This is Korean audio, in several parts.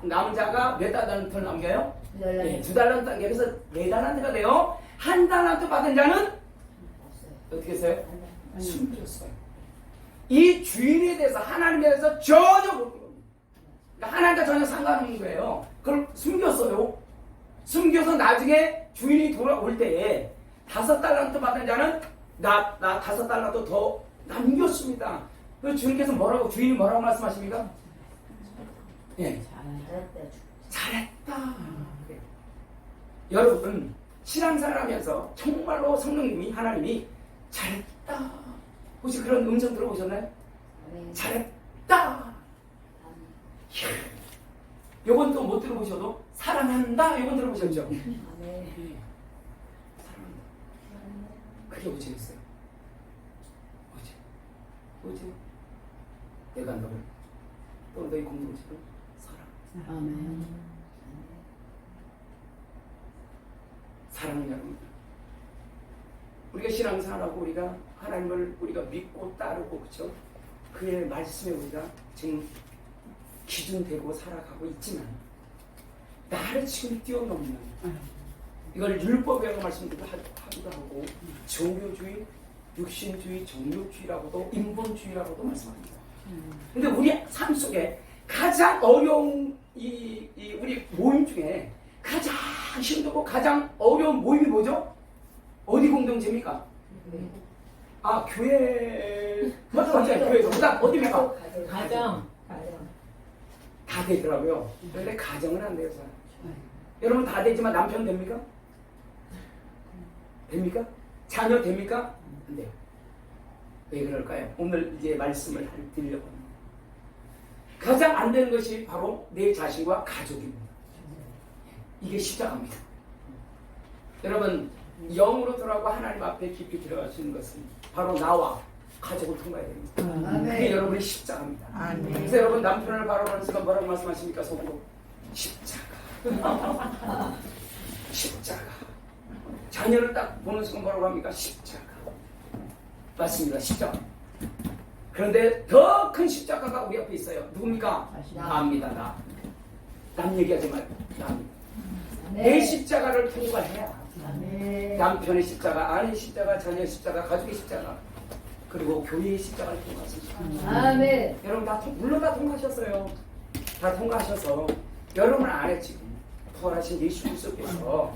남은 자가 몇 달란트를 남겨요? 네. 2달란트 남겨서 4달란트가 돼요. 1달란트 받은 자는 어떻게 했어요? 숨겼어요. 이 주인에 대해서 하나님에 대해서 전혀 모르는 겁니다. 그러니까 하나님과 전혀 상관없는 거예요. 그걸 숨겼어요. 숨겨서 나중에 주인이 돌아올 때에 5달란트 받은 자는 나 5달란트 더 남겼습니다. 그 주인께서 주인이 뭐라고 말씀하십니까? 예. 잘했다. 여러분 신앙생활하면서 정말로 성령님이 하나님이 잘했다. 혹시 그런 음성 들어보셨나요? 잘했다. 요건 또 못 들어보셔도 사랑한다. 요건 들어보셨죠? 사랑한다. 그게 오지겠어요. 오지. 내가 너를 또 너희 공동체를 사랑. 아멘. 사랑하는 여러분. 우리가 신앙생활하고 우리가 하나님을 우리가 믿고 따르고 그렇죠? 그의 말씀에 우리가 지금 기준되고 살아가고 있지만 나를 지금 뛰어넘는 이걸 율법이라고 말씀드리기도 하고 종교주의, 육신주의, 정욕주의라고도 인본주의라고도 말씀합니다. 근데 우리 삶 속에 가장 어려운 우리 모임 중에 가장 힘들고 가장 어려운 모임이 뭐죠? 어디 공동체입니까? 아, 교회. 맞아요. 교회에서. 그다음 어디입니까? 가정. 다 되더라고요. 그런데 가정은 안 돼요, 잘. 여러분 다 되지만 남편 됩니까? 됩니까? 자녀 됩니까? 안 돼요. 왜 그럴까요? 오늘 이제 말씀을 드리려고 합니다. 가장 안 되는 것이 바로 내 자신과 가족입니다. 이게 십자가입니다. 여러분 영으로 들어가고 하나님 앞에 깊이 들어가시는 것은 바로 나와 가족을 통과해야 됩니다. 그게 여러분의 십자가입니다. 그래서 여러분 남편을 바라보는 순간 뭐라고 말씀하십니까? 속으로 십자가. 십자가. 자녀를 딱 보는 순간 뭐라고 합니까? 십자가. 맞습니다. 십자가. 그런데 더 큰 십자가가 우리 앞에 있어요. 누굽니까? 나입니다. 나. 남 얘기하지 말고 나입니다. 내 십자가를 통과해야 남편의 십자가, 아내의 십자가, 자녀의 십자가, 가족의 십자가, 그리고 교회의 십자가를 통과하십니다. 아멘. 여러분 물론 다 통과하셨어요. 다 통과하셔서 여러분 안에 지금 부활하신 예수 그리스도께서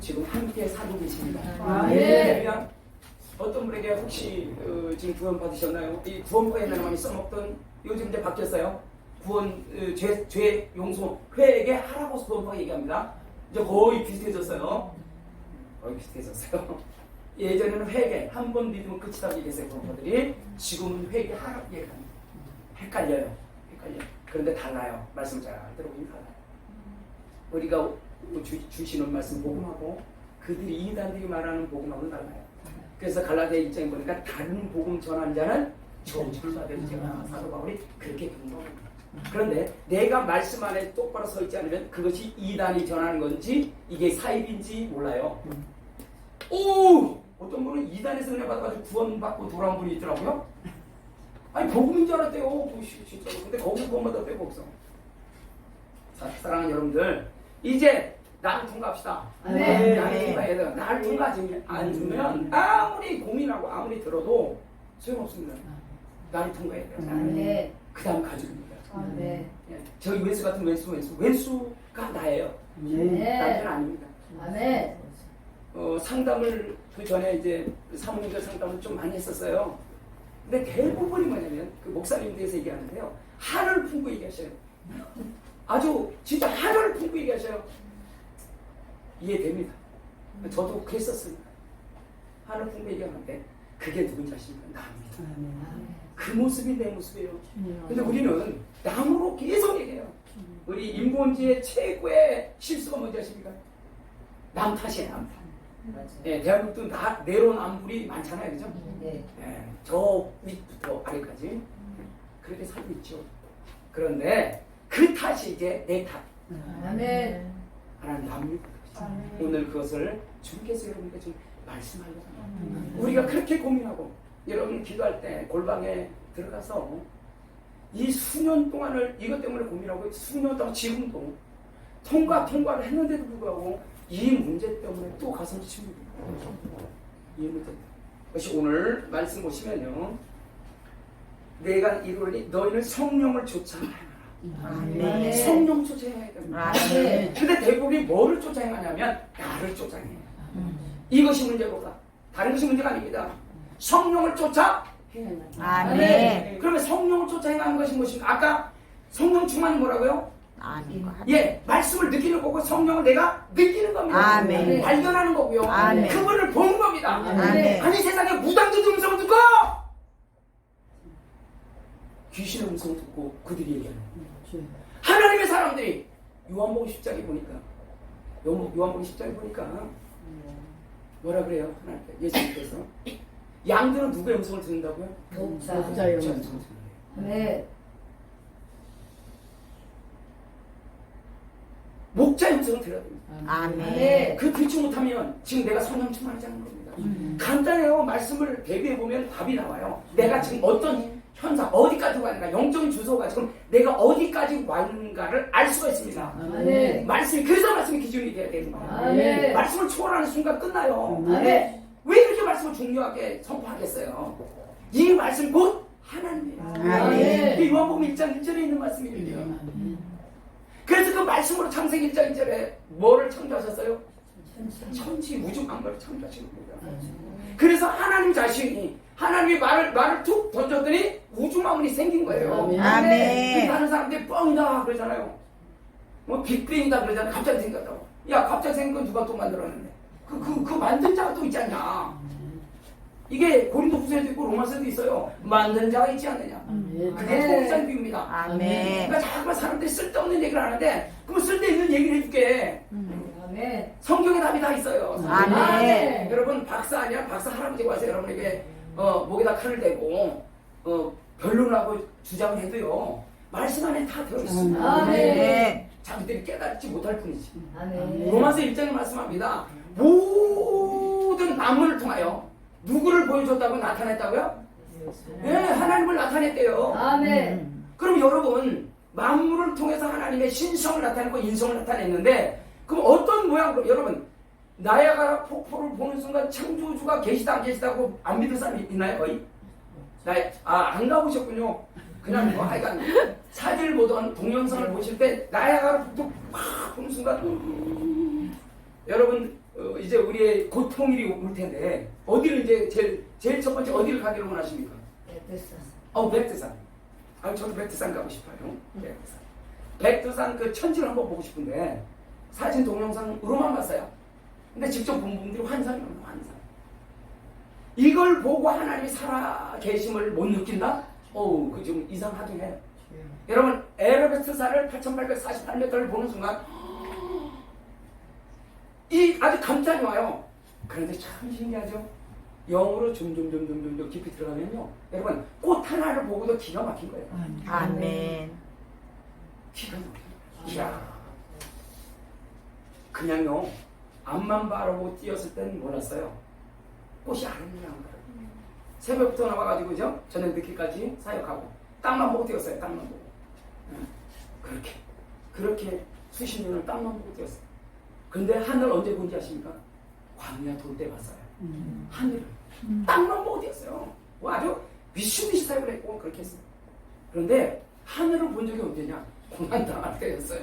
지금 함께 살고 계십니다. 아멘. 어떤 분에게 혹시 지금 구원 받으셨나요? 이 구원파에 많이 써먹던 요즘 이제 바뀌었어요. 구원 죄 용서 회에게 하라고 구원파 얘기합니다. 이제 거의 비슷해졌어요. 거의 비슷해졌어요. 예전에는 회개 한 번 믿으면 끝이라고 얘기했어요. 구원파들이 지금은 회개 하라고 얘기합니다. 헷갈려요. 그런데 달라요. 말씀 잘 들어보니 달라요. 우리가 주시는 말씀 복음하고 그들이 이단들이 말하는 복음하고는 달라요. 그래서 갈라디아 1장에 보니까 다른 복음 전한 자는 저주를 받을 지어라. 사도 바울이 그렇게 분노합니다. 그런데 내가 말씀 안에 똑바로 서 있지 않으면 그것이 이단이 전하는 건지 이게 사입인지 몰라요. 오! 어떤 분은 이단에서 은혜 받아가지고 구원받고 돌아온 분이 있더라고요. 아니 복음인 줄 알았대요. 진짜로. 근데 거기서 구원받아 빼고 없어. 자, 사랑하는 여러분들 이제 나를 통과합시다. 네. 나를 통과해야 돼요. 나를 통과하지 않으면 아무리 고민하고 아무리 들어도 소용없습니다. 나를 통과해야 돼요. 네. 그 다음 가족입니다. 네. 저희 왼수 같은 왼수가 나예요. 네. 남편 아닙니다. 아멘. 상담을 그 전에 이제 사모님들 상담을 좀 많이 했었어요. 근데 대부분이 뭐냐면 그 목사님들에서 얘기하는데요. 한을 품고 얘기하셔요. 아주 진짜 한을 품고 얘기하셔요. 이해됩니다. 저도 그랬었습니다. 한을 품고 얘기하는데 그게 누군지 아십니까? 나입니다. 그 모습이 내 모습이에요. 근데 우리는 남으로 계속 얘기해요. 우리 인본주의의 최고의 실수가 뭔지 아십니까? 남 탓이에요. 남 탓. 대한민국도 내로남불이 많잖아요. 그죠? 저 밑부터 아래까지 그렇게 살고 있죠. 그런데 그 탓이 이제 내 탓. 아멘. 하나님 남입니다. 오늘 그것을 주님께서 여러분께 좀 말씀하려고 합니다. 우리가 그렇게 고민하고 여러분 기도할 때 골방에 들어가서 이 수년 동안을 이것 때문에 고민하고 수년 동안 지금도 통과를 했는데도 불구하고 이 문제 때문에 또 가슴 치웁니다. 이 문제 때문에. 그것이 오늘 말씀 보시면요. 내가 이루니 너희는 성령을 쫓아야 아멘. 성령 쫓아야 됩니다. 아멘. 근데 대부분이 뭐를 쫓아야 하냐면 나를 쫓아야 해요. 이것이 문제보다 다른 것이 문제가 아닙니다. 성령을 쫓아 아멘. 그러면 성령을 쫓아 행하는 것이 무엇인가? 아까 성령 충만이 뭐라고요? 아멘. 예, 말씀을 느끼는 거고 성령을 내가 느끼는 겁니다. 아멘. 발견하는 거고요. 아멘. 그분을 보는 겁니다. 아멘. 아니 세상에 무당도 음성을 듣고 귀신의 음성을 듣고 그들이 얘기하는 거예요. 하나님의 사람들이 요한복음 10장에 보니까 요한복음 10장에 보니까 뭐라 그래요? 하나님께 예수님께서 양들은 누구의 음성을 듣는다고요? 목자의 목자의 음성. 음성을 듣는다. 아멘. 목자의 음성을 들어야 됩니다. 아멘. 그 듣지 못하면 지금 내가 성령 충만하지 않는 겁니다. 간단해요. 말씀을 대비해 보면 답이 나와요. 내가 지금 어떤 현상 어디까지 왔는가, 영적인 주소가 지금 내가 어디까지 왔는가를 알 수가 있습니다. 아멘. 말씀이 그래서 말씀이 기준이 돼야 되는 거예요. 아멘. 말씀을 초월하는 순간 끝나요. 아멘. 왜 이렇게 말씀을 중요하게 선포하겠어요? 이 말씀 곧 하나님이에요. 아멘. 이게 요한복음 1장 1절에 있는 말씀입니다. 그래서 그 말씀으로 창세기 1장 1절에 뭐를 창조하셨어요? 천지 우주 만물을 창조하신 겁니다. 그래서 하나님 자신이 하나님이 말을 툭 던졌더니 우주 만물이 생긴 거예요. 아멘. 다른 사람들이 뻥이다 그러잖아요. 뭐 빅뱅이다 그러잖아요. 갑자기 생겼다고. 야 갑자기 생긴 건 누가 또 만들었는데? 그 만든 자가 또 있지 않냐? 이게 고린도후서에도 있고 로마서에도 있어요. 만든 자가 있지 않느냐? 그게 통일자의 비유입니다. 아멘. 그러니까 자꾸만 사람들이 쓸데없는 얘기를 하는데 그러면 쓸데있는 얘기를 해줄게. 아멘. 성경에 답이 다 있어요. 아멘. 여러분 박사 아니야? 박사 할아버지가 와서 여러분에게 목에다 칼을 대고 변론하고 주장을 해도요. 말씀 안에 다 들어있습니다. 아멘. 자기들이 깨닫지 못할 뿐이지. 아멘. 로마서 1장에 말씀합니다. 모든 만물을 통하여 누구를 보여줬다고 나타냈다고요? 네, 하나님을 나타냈대요. 아멘. 그럼 여러분 만물을 통해서 하나님의 신성을 나타내고 인성을 나타냈는데 그럼 어떤 모양으로 여러분 나야가라 폭포를 보는 순간 창조주가 계시다 안 계시다고 안 믿는 사람이 있나요 거의? 안 가보셨군요. 그냥 뭐 하여간 사진을 보던 동영상을 보실 때 나야가라 폭포 막 보는 순간 여러분 이제 우리의 고통일이 올 텐데 어디를 이제 제일 첫 번째 어디를 가기를 원하십니까? 백두산. 저도 백두산 가고 싶어요. 백두산 그 천지를 한번 보고 싶은데 사진 동영상으로만 봤어요. 근데 직접 본 분들이 환상이랍니다. 환상. 이걸 보고 하나님이 살아 계심을 못 느낀다? 그 좀 이상하긴 해요. 여러분 에베레스트산을 8,848m를 보는 순간 이 아주 감탄이 와요. 그런데 참 신기하죠. 영으로 점점 깊이 들어가면요. 여러분 꽃 하나를 보고도 기가 막힌 거예요. 아멘. 기가 막힌 거예요. 이야. 그냥요. 앞만 바라보고 뛰었을 땐 몰랐어요. 꽃이 아름다운 거예요. 새벽부터 나와가지고죠. 저녁 늦게까지 사역하고 땅만 보고 뛰었어요. 땅만 보고. 그렇게 수십 년을 땅만 보고 뛰었어요. 근데 하늘 언제 본지 아십니까? 광야 돌 때 봤어요. 하늘을 땅만 보고 뛰었어요. 아주 미친듯이 사역을 했고 그렇게 했어요. 그런데 하늘을 본 적이 언제냐? 고난당할 때였어요.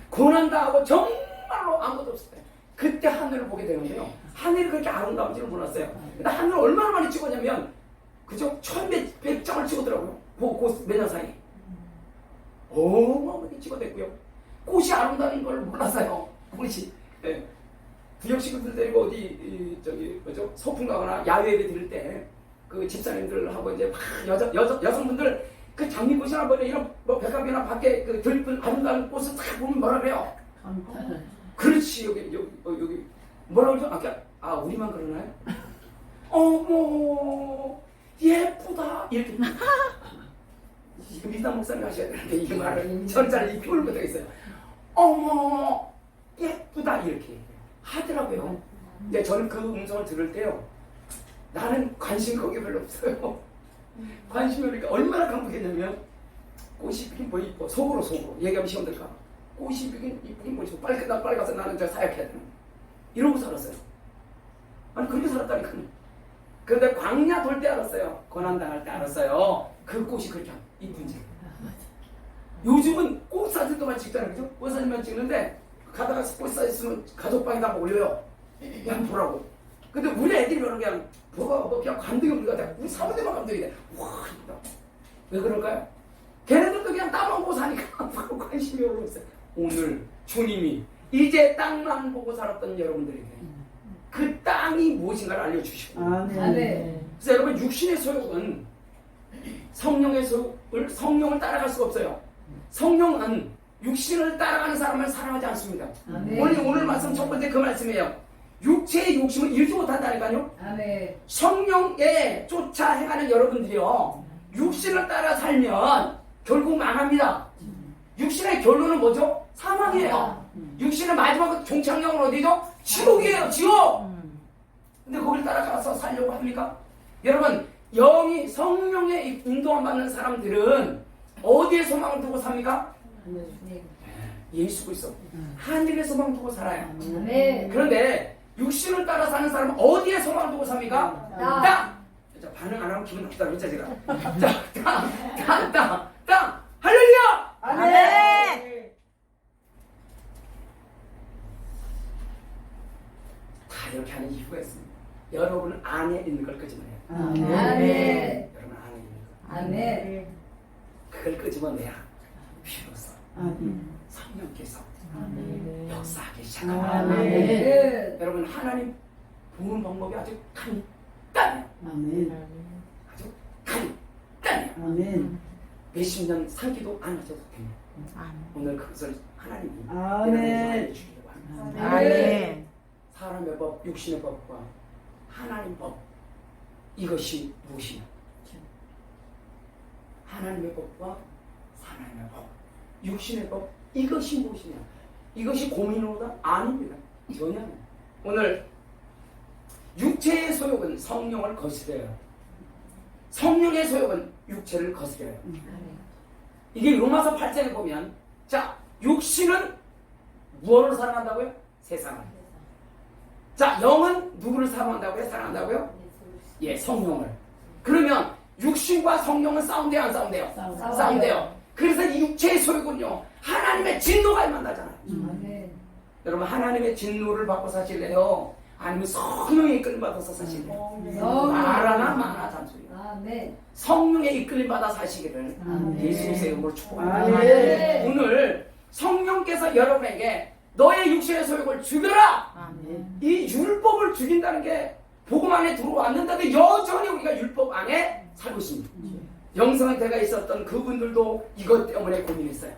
고난당하고 정말로 아무것도 없을 때 그때 하늘을 보게 되는데요. 하늘이 그렇게 아름다운지를 몰랐어요. 근데 하늘을 얼마나 많이 찍었냐면 그저 1,100장을 찍었더라고요. 그 몇 년 사이에. 어마어마하게 찍어댔고요. 꽃이 아름다운 걸 몰랐어요. 꽃이. 네. 구역 식구들 데리고 어디 소풍 가거나 야외에 들을 때 그 집사님들하고 이제 막 여성분들 그 장미꽃이나 뭐 이런 뭐 백합이나 밖에 그 들뜬 아름다운 꽃을 딱 보면 뭐라 그래요? 그렇지 여기 뭐라 그러죠? 우리만 그러나요? 어머 예쁘다 이렇게 미담 목사님 하셔야 되는데 이 말을 전자를 입히면 못하겠어요. 어머 예쁘다 이렇게 하더라고요. 근데 저는 그 음성을 들을 때요. 나는 관심 거기 별로 없어요. 관심이 그러니까 얼마나 감격했냐면 꽃이 피긴 뭐 이뻐. 속으로 얘기하면 시험 될까? 꽃이 피긴 이쁘긴 뭐 이뻐. 빨리 가서 나는 저 사역해야 되는. 이러고 살았어요. 아니 그렇게 살았다니까. 그런데 광야 돌 때 알았어요. 고난당할 때 알았어요. 그 꽃이 그렇게 이쁜지. 요즘은 꽃 사진도만 찍잖아요. 그죠? 꽃 사진만 찍는데 가다가 꽃 사진 있으면 가족방에다 올려요. 그냥 보라고. 근데 우리 애들이 그냥 보고 그냥 감동이 없는 것 같아요. 우리 사모님만 감동이 돼. 와 이쁘다. 왜 그럴까요? 걔네들도 그냥 땅만 보고 사니까 관심이 오고 있어요. 오늘 주님이 이제 땅만 보고 살았던 여러분들에게 그 땅이 무엇인가를 알려주시고 아멘. 그래서 여러분 육신의 소욕은 성령의 소욕을 성령을 따라갈 수가 없어요. 성령은 육신을 따라가는 사람을 사랑하지 않습니다. 아멘. 오늘 말씀 첫 번째 그 말씀이에요. 육체의 욕심을 잃지 못한다니까요. 아멘. 성령에 쫓아 행하는 여러분들이요 육신을 따라 살면 결국 망합니다. 육신의 결론은 뭐죠? 사망이에요. 육신의 마지막 종착역은 어디죠? 지옥이에요. 지옥. 근데 거기를 따라가서 살려고 합니까? 여러분 영이 성령의 인도함 받는 사람들은 어디에 소망을 두고 삽니까? 예수 그리스도 하늘에 소망 두고 살아요. 아멘. 그런데 육신을 따라 사는 사람은 어디에 소망을 두고 삽니까? 땅. 땅! 자, 반응 안 하면 기분 나쁘다 그랬죠 제가. 땅! 할렐루야! 아멘. 다 이렇게 하는 이유가 있습니다. 여러분 안에 있는 걸 끄집어내요. 아멘. 여러분 안에 있는 거. 아멘. 그걸 끄집어내야 비로소 성령께서 역사하기 시작합니다. 아멘. 여러분 하나님 보는 방법이 아주 간단해요. 아주 간단해요. 몇십 년 살기도 안 하셔도 됩니다. 오늘 그것을 하나님이 여러분에게 알려주시려고 합니다. 아멘. 사람의 법, 육신의 법과 하나님 법 이것이 무엇이냐? 하나님의 법과 하나님의 법, 육신의 법 이것이 무엇이냐? 이것이 고민으로다? 아닙니다. 전혀 아닙니다. 오늘 육체의 소욕은 성령을 거스려요. 성령의 소욕은 육체를 거스려요. 이게 로마서 8장에 보면 자 육신은 무엇을 사랑한다고요? 세상을. 자 영은 누구를 사랑한다고요? 사랑한다고요? 예, 성령을. 그러면 육신과 성령은 싸운대요 안 싸운대요? 싸운대요. 그래서 이 육체의 소욕은요 하나님의 진노가 만나잖아요. 아멘. 여러분 하나님의 진노를 받고 사실래요? 아니면 성령의 이끌림 받아서 사실래요? 말하나 마나 잔소리. 아멘. 성령의 이끌림 받아 사시기를 아멘. 예수의 이름으로 축복합니다. 아멘. 오늘 성령께서 여러분에게 너의 육신의 소욕을 죽여라. 아멘. 이 율법을 죽인다는 게 복음 안에 들어왔는데도 여전히 우리가 율법 안에 살고 있습니다. 영성한테가 있었던 그분들도 이것 때문에 고민했어요.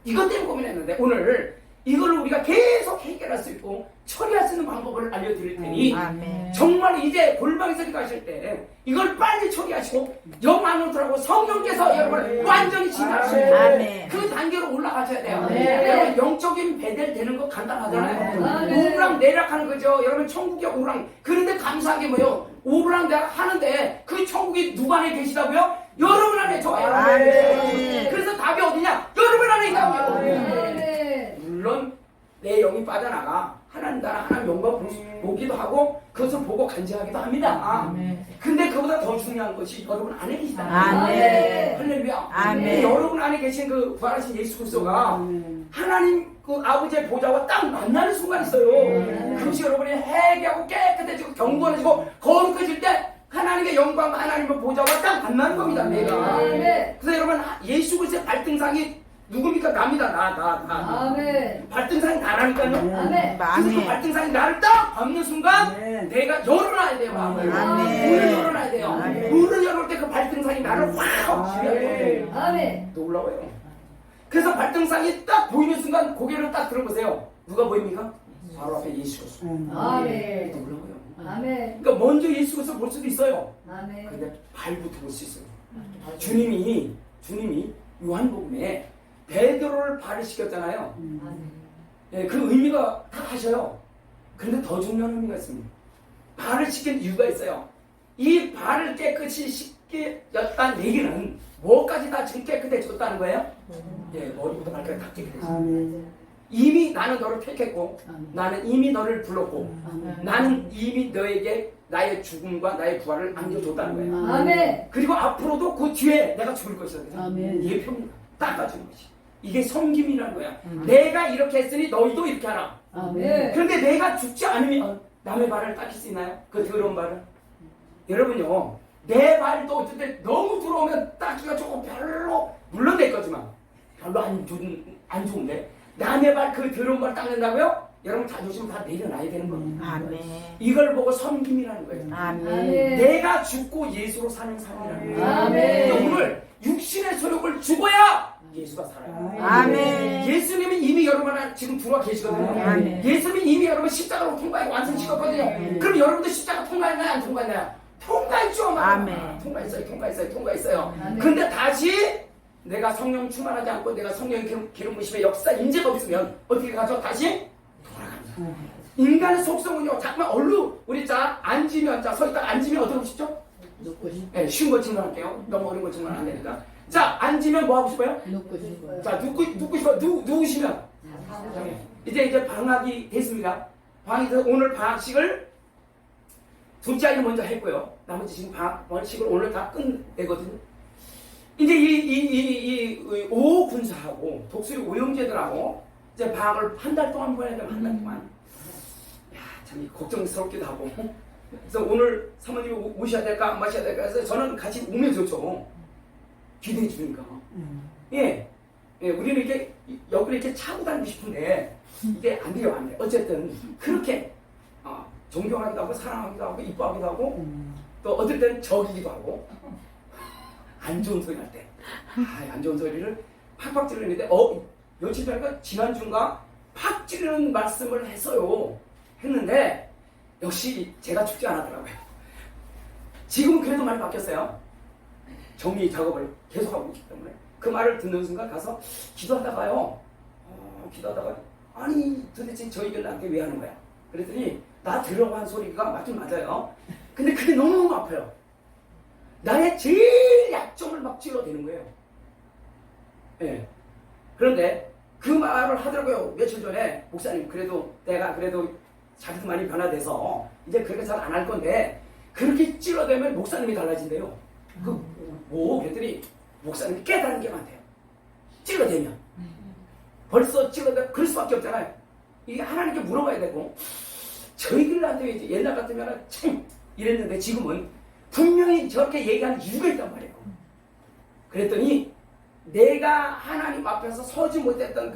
이것 때문에 고민했는데 오늘 이걸 우리가 계속 해결할 수 있고 처리할 수 있는 방법을 알려드릴 테니 아멘. 정말 이제 골방에서 가실 때 이걸 빨리 처리하시고 영 안으로 들어가고 성령께서 여러분을 완전히 진화하시고 아멘. 그 단계로 올라가셔야 돼요. 아멘. 여러분 영적인 배달 되는 거 간단하잖아요. 아멘. 오르락 내리락하는 거죠. 여러분 천국의 오르락. 그런데 감사한 게 뭐예요? 오르락 내리락 하는데 그 천국이 누구 안에 계시다고요? 여러분 안에 저예요. 아멘. 그래서 답이 어디냐? 여러분 안에 있다고요. 아멘. 물론 내 영이 빠져나가 하나님 나라 하나님 영광 보기도 하고 그것을 보고 간증하기도 합니다. 근데 그보다 더 중요한 것이 여러분 안에 계시다. 아멘. 할렐루야. 아멘. 여러분 안에 계신 그 부활하신 예수 그리스도가 하나님 그 아버지의 보좌와 딱 만나는 순간이 있어요. 그것이 여러분이 회개하고 깨끗해지고 경건해지고 거룩해질 때 하나님의 영광 하나님의 보좌와 딱 만나는 겁니다. 내가. 아멘. 그래서 여러분 예수 그리스도의 발등상이 누굽니까? 납니다. 나. 아멘. 발등상이 나라니까요. 아멘. 그래서 그 발등상이 나를 딱 밟는 순간 내가 열어놔야 돼요. 마음을. 아멘. 문을 열어놔야 돼요. 아멘. 문을 열을 때 그 발등상이 나를 확 지배해요. 아멘. 놀라워요. 그래서 발등상이 딱 보이는 순간 고개를 딱 들어보세요. 누가 보입니까? 바로 앞에 예수 그리스도. 아멘. 놀라워요. 아멘. 그러니까 먼저 예수 그리스도 볼 수도 있어요. 아멘. 근데 발부터 볼 수 있어요. 주님이 요한복음에 베드로를 발을 시켰잖아요. 예, 그 의미가 다 하셔요. 그런데 더 중요한 의미가 있습니다. 발을 시킨 이유가 있어요. 이 발을 깨끗이 깨끗했다는 얘기는 뭐까지 다 지금 깨끗해졌다는 거예요? 예, 머리부터 발까지 다 깨끗해졌어요. 아멘. 이미 나는 너를 택했고 아멘. 나는 이미 너를 불렀고 아멘. 나는 이미 너에게 나의 죽음과 나의 부활을 안겨줬다는 거예요. 아멘. 그리고 앞으로도 그 뒤에 내가 죽을 것이다. 아멘. 예표입니다. 닦아주는 것이. 이게 섬김이라는 거야. 내가 이렇게 했으니 너희도 이렇게 하라. 아멘. 그런데 내가 죽지 않으면 남의 발을 닦일 수 있나요? 그 더러운 발을? 여러분요, 내 발도 어쨌든 너무 들어오면 닦기가 조금 별로, 물론 내 거지만 별로 안 좋은데 남의 발 그 더러운 발 닦는다고요? 여러분 자존심 다 내려놔야 되는 겁니다. 아멘. 이걸 보고 섬김이라는 거예요. 아멘. 내가 죽고 예수로 사는 삶이라는 거예요. 아멘. 오늘 육신의 소욕을 죽어야 예수가 살아요. 아멘. 예수님은 이미 여러분 지금 들어와 계시거든요. 아멘. 예수님이 이미 여러분 십자가로 통과하고 완성시켰거든요. 그럼 여러분도 십자가 통과했나요? 안 통과했나요? 통과했죠. 아멘. 통과했어요. 아멘. 근데 다시 내가 성령 충만하지 않고 내가 성령 기름 부심의 역사 인재가 없으면 어떻게 가죠? 다시 돌아갑니다. 인간의 속성은요. 잠깐만 얼른 우리 자 앉으면 서 있다가 앉으면 어떻게 하고 싶죠? 눕고 싶어. 네, 쉬운 거 질문할게요. 너무 어려운 거 질문 안 되니까. 자, 앉으면 뭐 하고 싶어요? 눕고 싶어요. 자, 눕고 싶어. 누우시면. 이제 방학이 됐습니다. 방학이 돼서 오늘 방학식을 둘째 아이는 먼저 했고요. 나머지 지금 방학식을 오늘 다 끝내거든요. 이제 이 오군사하고 독수리 오영재들하고 이제 방학을 한 달 동안 보내야 돼요. 한 달 동안. 야, 참 걱정스럽기도 하고. 그래서 오늘 사모님이 오셔야 될까 안 마셔야 될까 해서 저는 같이 오면 좋죠. 기대해 주니까. 예, 우리는 이렇게 여기를 이렇게 차고 다니고 싶은데 이게 안 돼요, 안 돼. 어쨌든 그렇게 존경하기도 하고 사랑하기도 하고 이뻐하기도 하고 또 어떨 때는 적이기도 하고 안 좋은 소리 할 때, 안 좋은 소리를 팍팍 찌르는데 며칠 전에 지난주인가 팍 찌르는 말씀을 했는데 역시 제가 죽지 않았더라고요. 지금은 그래도 많이 바뀌었어요. 정리 작업을 계속하고 있기 때문에 그 말을 듣는 순간 가서 기도하다가요. 기도하다가 아니 도대체 저희들 나한테 왜 하는 거야? 그랬더니 나 들어간 소리가 맞긴 맞아요. 근데 그게 너무너무 아파요. 나의 제일 약점을 막 찔러대는 거예요. 예. 그런데 그 말을 하더라고요. 며칠 전에 목사님 그래도 내가 자기도 많이 변화돼서 이제 그렇게 잘 안 할 건데 그렇게 찔러대면 목사님이 달라진대요. 그랬더니 목사님이 깨달은 게 많대요. 찔러대면 벌써 찔러대 그럴 수밖에 없잖아요. 이게 하나님께 물어봐야 되고 저희들한테 이제 옛날 같으면 참 이랬는데 지금은 분명히 저렇게 얘기하는 이유가 있단 말이에요. 그랬더니 내가 하나님 앞에서 서지 못했던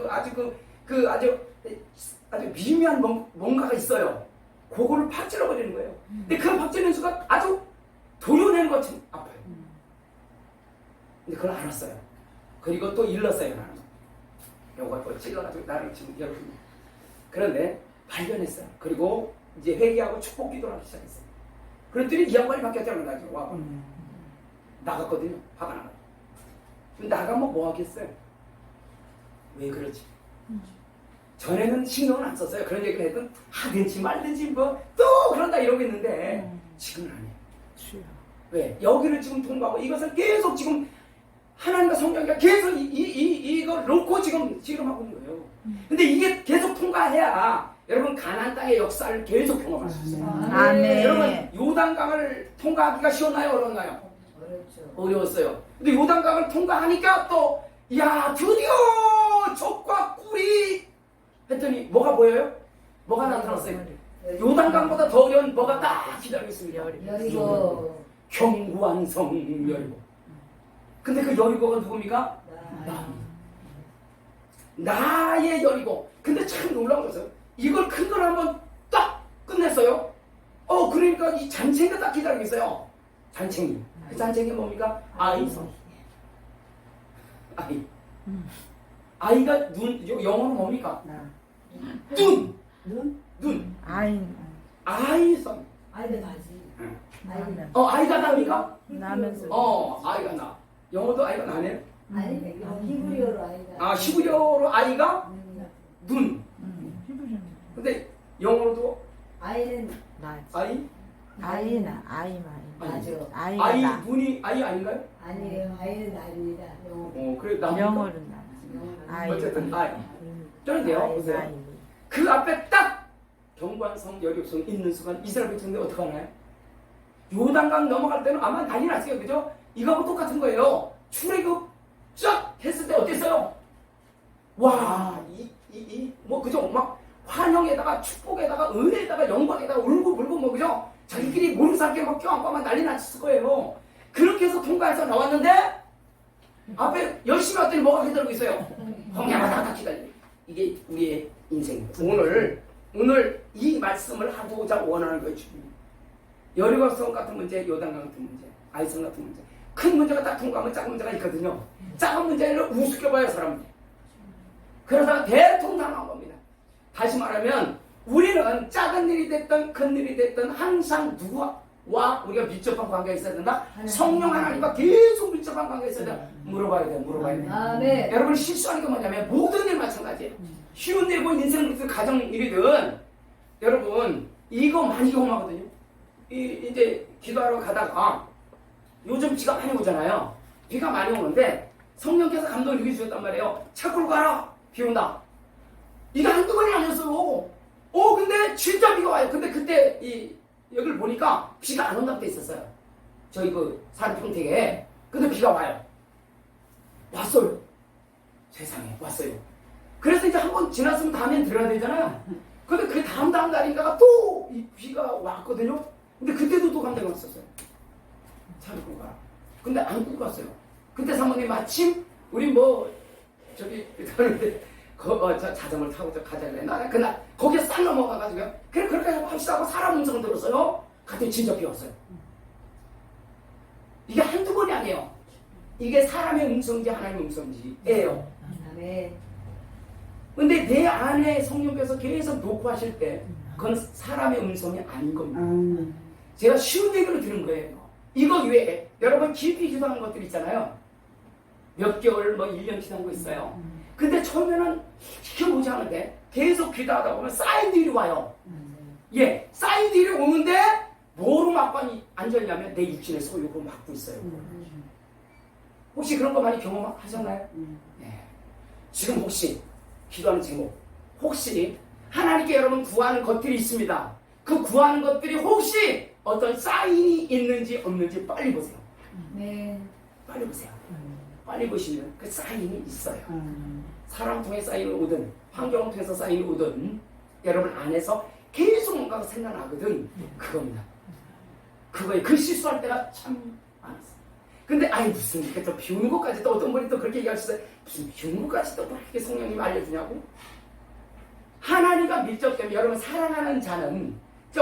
아주 미묘한 뭔가가 있어요. 그거를 팍 찔러버리는 거예요. 근데 그 팍 찌르는 순간 아주 도려내는 것처럼 아파요. 근데 그걸 알았어요. 그리고 또 일렀어요. 나는 요걸 찔러가지고 나를 지금 여러분. 그런데 발견했어요. 그리고 이제 회개하고 축복 기도를 하기 시작했어요. 그랬더니 이 양반이 바뀌었다는 거죠. 와, 나갔거든요. 화가 나가. 나가면 뭐 하겠어요? 왜 그러지? 전에는 신경을 안 썼어요. 그런 얘기를 했던 하든지 말든지 뭐 또 그런다 이러고 있는데 지금은 아니에요. 왜? 여기를 지금 통과하고 이것을 계속 지금 하나님과 성령이 계속 이걸 놓고 지금 하고 있는 거예요. 근데 이게 계속 통과해야 여러분 가나안 땅의 역사를 계속 경험할 수 있어요. 아멘. 여러분 요단강을 통과하기가 쉬웠나요? 어렵나요? 어려웠어요. 근데 요단강을 통과하니까 또 야 드디어 젖과 꿀이 했더니 뭐가 보여요? 뭐가 나타났어요? 요단강보다 더 어려운 뭐가 딱 기다리고 있습니다. 여리고. 견고한 성 여리고. 근데 그 여리고가 누굽니까? 나의 여리고. 근데 참 놀라운 것은 이걸 큰 걸 한번 딱 끝냈어요. 그러니까 이 잔챙이가 딱 기다리고 있어요. 잔챙이. 그 잔챙이 뭡니까? 아이성. 아이. 아이가 영어로 뭡니까? 눈. 아이성. 아이가 나지. 아이가 납니까? 나면서. 아이가 나. 영어도 아이가 나네. 아니, 히브리어로 아이가. 히브리어로 아이가 눈. 근데 영어로도 아이는 나지. 아이? 아이나 아이 말. 맞아. 아이 아이가 분이 아이 아닌가요? 아니에요. 아이는 아닙니다. 그래 나 영어로 나. 아이. 어쨌든 아이. 그런데요, 아이, 보세요. 아이. 그 앞에 딱 경관성, 여립성 있는 순간 이스라엘 백성들 어떻게 하나요? 요단강 넘어갈 때는 아마 난리 났어요, 그죠? 이거하고 똑같은 거예요. 출애굽 쫙 했을 때 어땠어요? 와, 뭐 그죠? 막 환영에다가 축복에다가 은혜에다가 영광에다가 울고 불고 뭐 그죠? 자기끼리 모르는 사람끼리 막 껴안고 막 난리 났을 거예요. 그렇게 해서 통과해서 나왔는데 앞에 열심히 왔더니 뭐가 기다리고 있어요? 홍야가 다 기다리고. 이게 우리의 인생입니다. 오늘 이 말씀을 하고자 원하는 거예요. 여리고성 같은 문제, 요단강 같은 문제, 아이성 같은 문제. 큰 문제가 딱 통과하면 작은 문제가 있거든요. 작은 문제를 우습게 봐요, 사람들이. 그러다가 대통당한 겁니다. 다시 말하면 우리는 작은 일이 됐든 큰 일이 됐든 항상 누구와 우리가 밀접한 관계가 있어야 된다? 성령 하나님과 계속 밀접한 관계가 있어야 된다. 물어봐야 돼. 아멘. 여러분 실수하는 게 뭐냐면 모든 일 마찬가지예요. 쉬운 일이고 인생이든 가정 일이든 여러분 이거 많이 경험하거든요. 이제 기도하러 가다가 요즘 비가 많이 오잖아요. 비가 많이 오는데 성령께서 감동을 이렇게 주셨단 말이에요. 차 끌고 가라. 비 온다. 이게 한두 번이 아니었어요. 근데 진짜 비가 와요. 근데 그때 여기를 보니까 비가 안 온다고 돼 있었어요. 저희 사는 평택에. 근데 비가 와요. 왔어요. 세상에 왔어요. 그래서 이제 한 번 지났으면 다음엔 들어야 되잖아요. 근데 그 다음 날인가가 또 이 비가 왔거든요. 근데 그때도 또 감동이 왔었어요. 차를 끌고 가라. 근데 안 끌고 갔어요. 그때 사모님 마침 우리 저기 가는데 자전거를 타고 가자 그래. 나 그날 거기에 싹 넘어가가지고요. 그래 그렇게 합시다 하고 사람 음성 들었어요. 갔더니 진짜 비 왔어요. 이게 한두 번이 아니에요. 이게 사람의 음성인지 하나님의 음성인지예요. 아멘. 근데 내 안에 성령께서 계속 녹화하실 때 그건 사람의 음성이 아닌 겁니다. 제가 쉬운 얘기를 들은 거예요. 이거 외에 여러분 깊이 기도하는 것들 있잖아요. 몇 개월 1년 지난 거 있어요. 근데 처음에는 지켜보지 않은데 계속 기도하다 보면 사인들이 와요. 사인들이 오는데 뭐로 막고 앉았냐면 내 육신의 소욕으로 막고 있어요. 혹시 그런 거 많이 경험하셨나요? 네. 지금 혹시 기도하는 제목 혹시 하나님께 여러분 구하는 것들이 있습니다. 그 구하는 것들이 혹시 어떤 사인이 있는지 없는지 빨리 보세요. 네. 빨리 보세요. 빨리 보시면 그 사인이 있어요. 사람 통해 사인이 오든 환경을 통해서 사인이 오든 여러분 안에서 계속 뭔가가 생각나거든. 그겁니다. 그거에 그 실수할 때가 참 많았어요. 근데 무슨 이렇게 또 비우는 것까지 또 어떤 분이 또 그렇게 얘기할 수 있어요. 무슨 비우는 것까지 또 그렇게 성령님이 알려주냐고. 하나님과 밀접되면 여러분 사랑하는 자는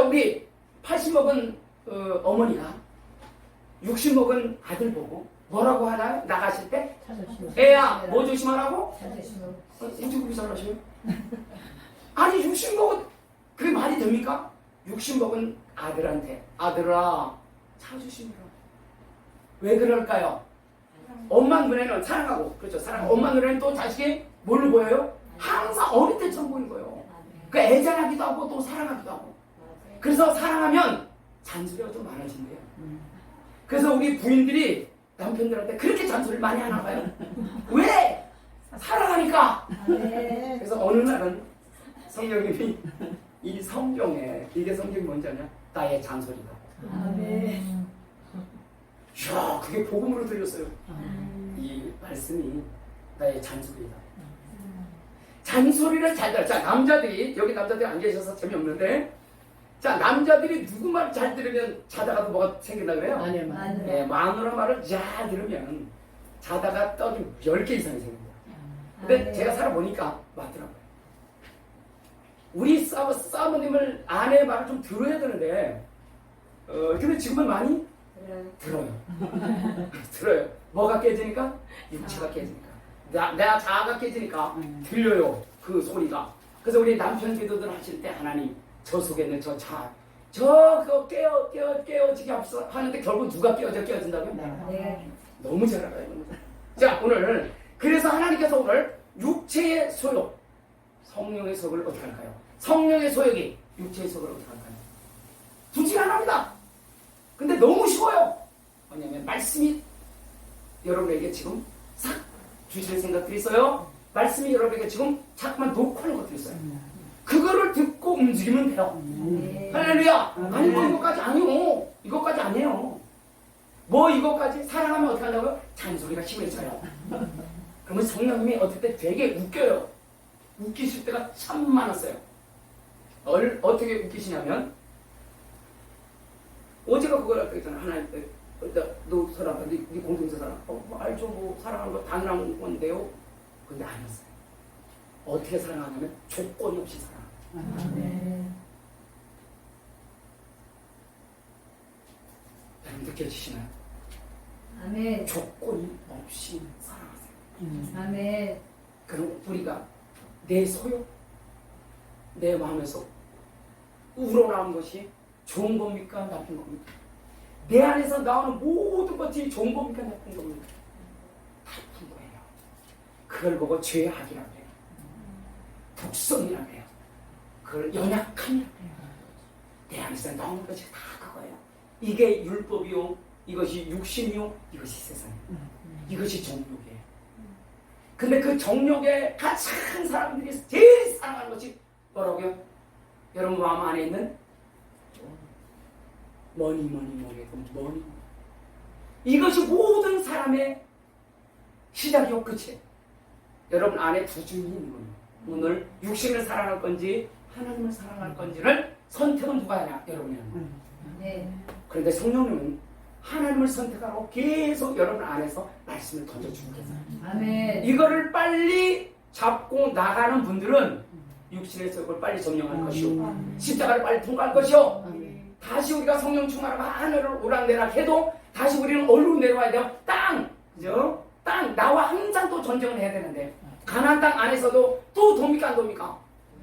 우리 80 먹은 어머니가 60 먹은 아들 보고 뭐라고 하나요? 나가실 때? 애야 뭐 조심하라고? 어떻게 그렇게 잘하셔요? 아니 60 먹은 그게 말이 됩니까? 60 먹은 아들한테 아들아 차 조심해라. 왜 그럴까요? 엄마 눈에는 사랑하고 그렇죠. 엄마 눈에는 또 자식이 뭘로 보여요? 항상 어릴 때처럼 보이는 거예요. 그 애잔하기도 하고 또 사랑하기도 하고. 그래서 사랑하면 잔소리가 좀 많아진대요. 그래서 우리 부인들이 남편들한테 그렇게 잔소리를 많이 하나 봐요. 왜? 사랑하니까. 그래서 어느 날은 성령님이 이 성경에 이게 성경이 뭔지 아냐? 나의 잔소리다. 아멘. 이야, 그게 복음으로 들렸어요. 이 말씀이 나의 잔소리다. 잔소리를 잘 들어. 자, 남자들이 여기 남자들이 안 계셔서 재미없는데, 자, 남자들이 누구 말 잘 들으면 자다가도 뭐가 생긴다 그래요? 마누라. 마누라 말을 잘 들으면 자다가 떡이 10개 이상이 생깁니다. 근데 제가 살아보니까 맞더라고요. 우리 사모님을 아내의 말을 좀 들어야 되는데, 근데 지금은 많이 들어요. 들어요. 뭐가 깨지니까? 육체가 깨지니까. 내가 자아가 깨지니까 들려요. 그 소리가. 그래서 우리 남편 기도들 하실 때 하나님 저 속에 있는 저 자아 그거 깨어지게 하는데 결국 누가 깨어진다고요? 네. 너무 잘 알아요. 자, 오늘 그래서 하나님께서 오늘 육체의 소욕 성령의 소욕을 어떻게 할까요? 성령의 소욕이 육체의 소욕을 어떻게 할까요? 둘 중에 하나입니다. 근데 너무 쉬워요. 뭐냐면 말씀이 여러분에게 지금 싹 주실 생각들이 있어요. 말씀이 여러분에게 지금 자꾸만 녹화하는 것들이 있어요. 그거를 듣고 움직이면 돼요. 네. 할렐루야. 아니 뭐 이것까지 아니요. 이것까지 아니에요. 뭐 이것까지 사랑하면 어떻게 한다고요? 잔소리가 심해져요. 그러면 성령님이 어떨 때 되게 웃겨요. 웃기실 때가 참 많았어요. 어떻게 웃기시냐면 어제가 그걸 할까 했잖아. 하나님 때 너 사랑한다. 네 공동체 사랑. 뭐 알죠. 뭐 사랑하는 거 당연한 건데요. 근데 아니었어요. 어떻게 사랑하냐면 조건이 없이 사랑. 네. 여러분 느껴지시나요? 아멘. 조건이 없이 사랑하세요. 아멘. 그럼 우리가 내 소욕, 내 마음에서 우러나온 것이 좋은 겁니까? 나쁜 겁니까? 내 안에서 나오는 모든 것이 좋은 겁니까? 나쁜 겁니까? 나쁜 거예요. 그걸 보고 죄악이라고 해요. 독성이라고 해요. 그걸 연약함이라고 해요. 내 안에서 나오는 것이 다 그거예요. 이게 율법이요, 이것이 육신이요, 이것이 세상이에요. 이것이 정욕이에요. 근데 그 정욕에 가장 사람들이 제일 사랑하는 것이 뭐라고요? 여러분 마음 안에 있는 머니. 이것이 모든 사람의 시작이요 끝이에요. 여러분 안에 두 주인이 있는 거예요. 오늘 육신을 사랑할 건지 하나님을 사랑할 건지를 선택은 누가 하냐? 여러분이 하는 거예요. 네. 그런데 성령님은 하나님을 선택하고 계속 여러분 안에서 말씀을 던져주고 계세요. 아멘. 이거를 빨리 잡고 나가는 분들은 육신의 속을 빨리 점령할 것이요, 십자가를 빨리 통과할 것이요, 다시 우리가 성령 충만하고 하늘을 오락내락 해도 다시 우리는 어디로 내려와야 돼요? 그죠? 땅, 나와 항상 또 전쟁을 해야 되는데 가나안 땅 안에서도 또 돕니까 안 돕니까?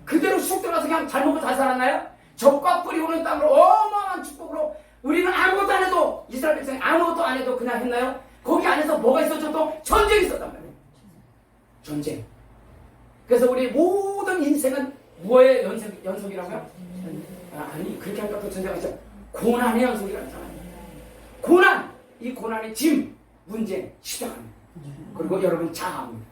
그대로 쑥 들어가서 그냥 잘 먹고 다 살았나요? 적과 뿌리 오는 땅으로 어마어마한 축복으로 우리는 아무것도 안 해도, 이스라엘 백성이 아무것도 안 해도 그냥 했나요? 거기 안에서 뭐가 있었죠? 또 전쟁이 있었단 말이에요. 전쟁. 그래서 우리 모든 인생은 뭐의 연속이라고요? 아니 그렇게 하니까 또 전쟁이 있어요. 고난의 연속이라고 하잖아요. 고난! 이 고난의 짐, 문제, 십자가입니다. 그리고 여러분 자아입니다.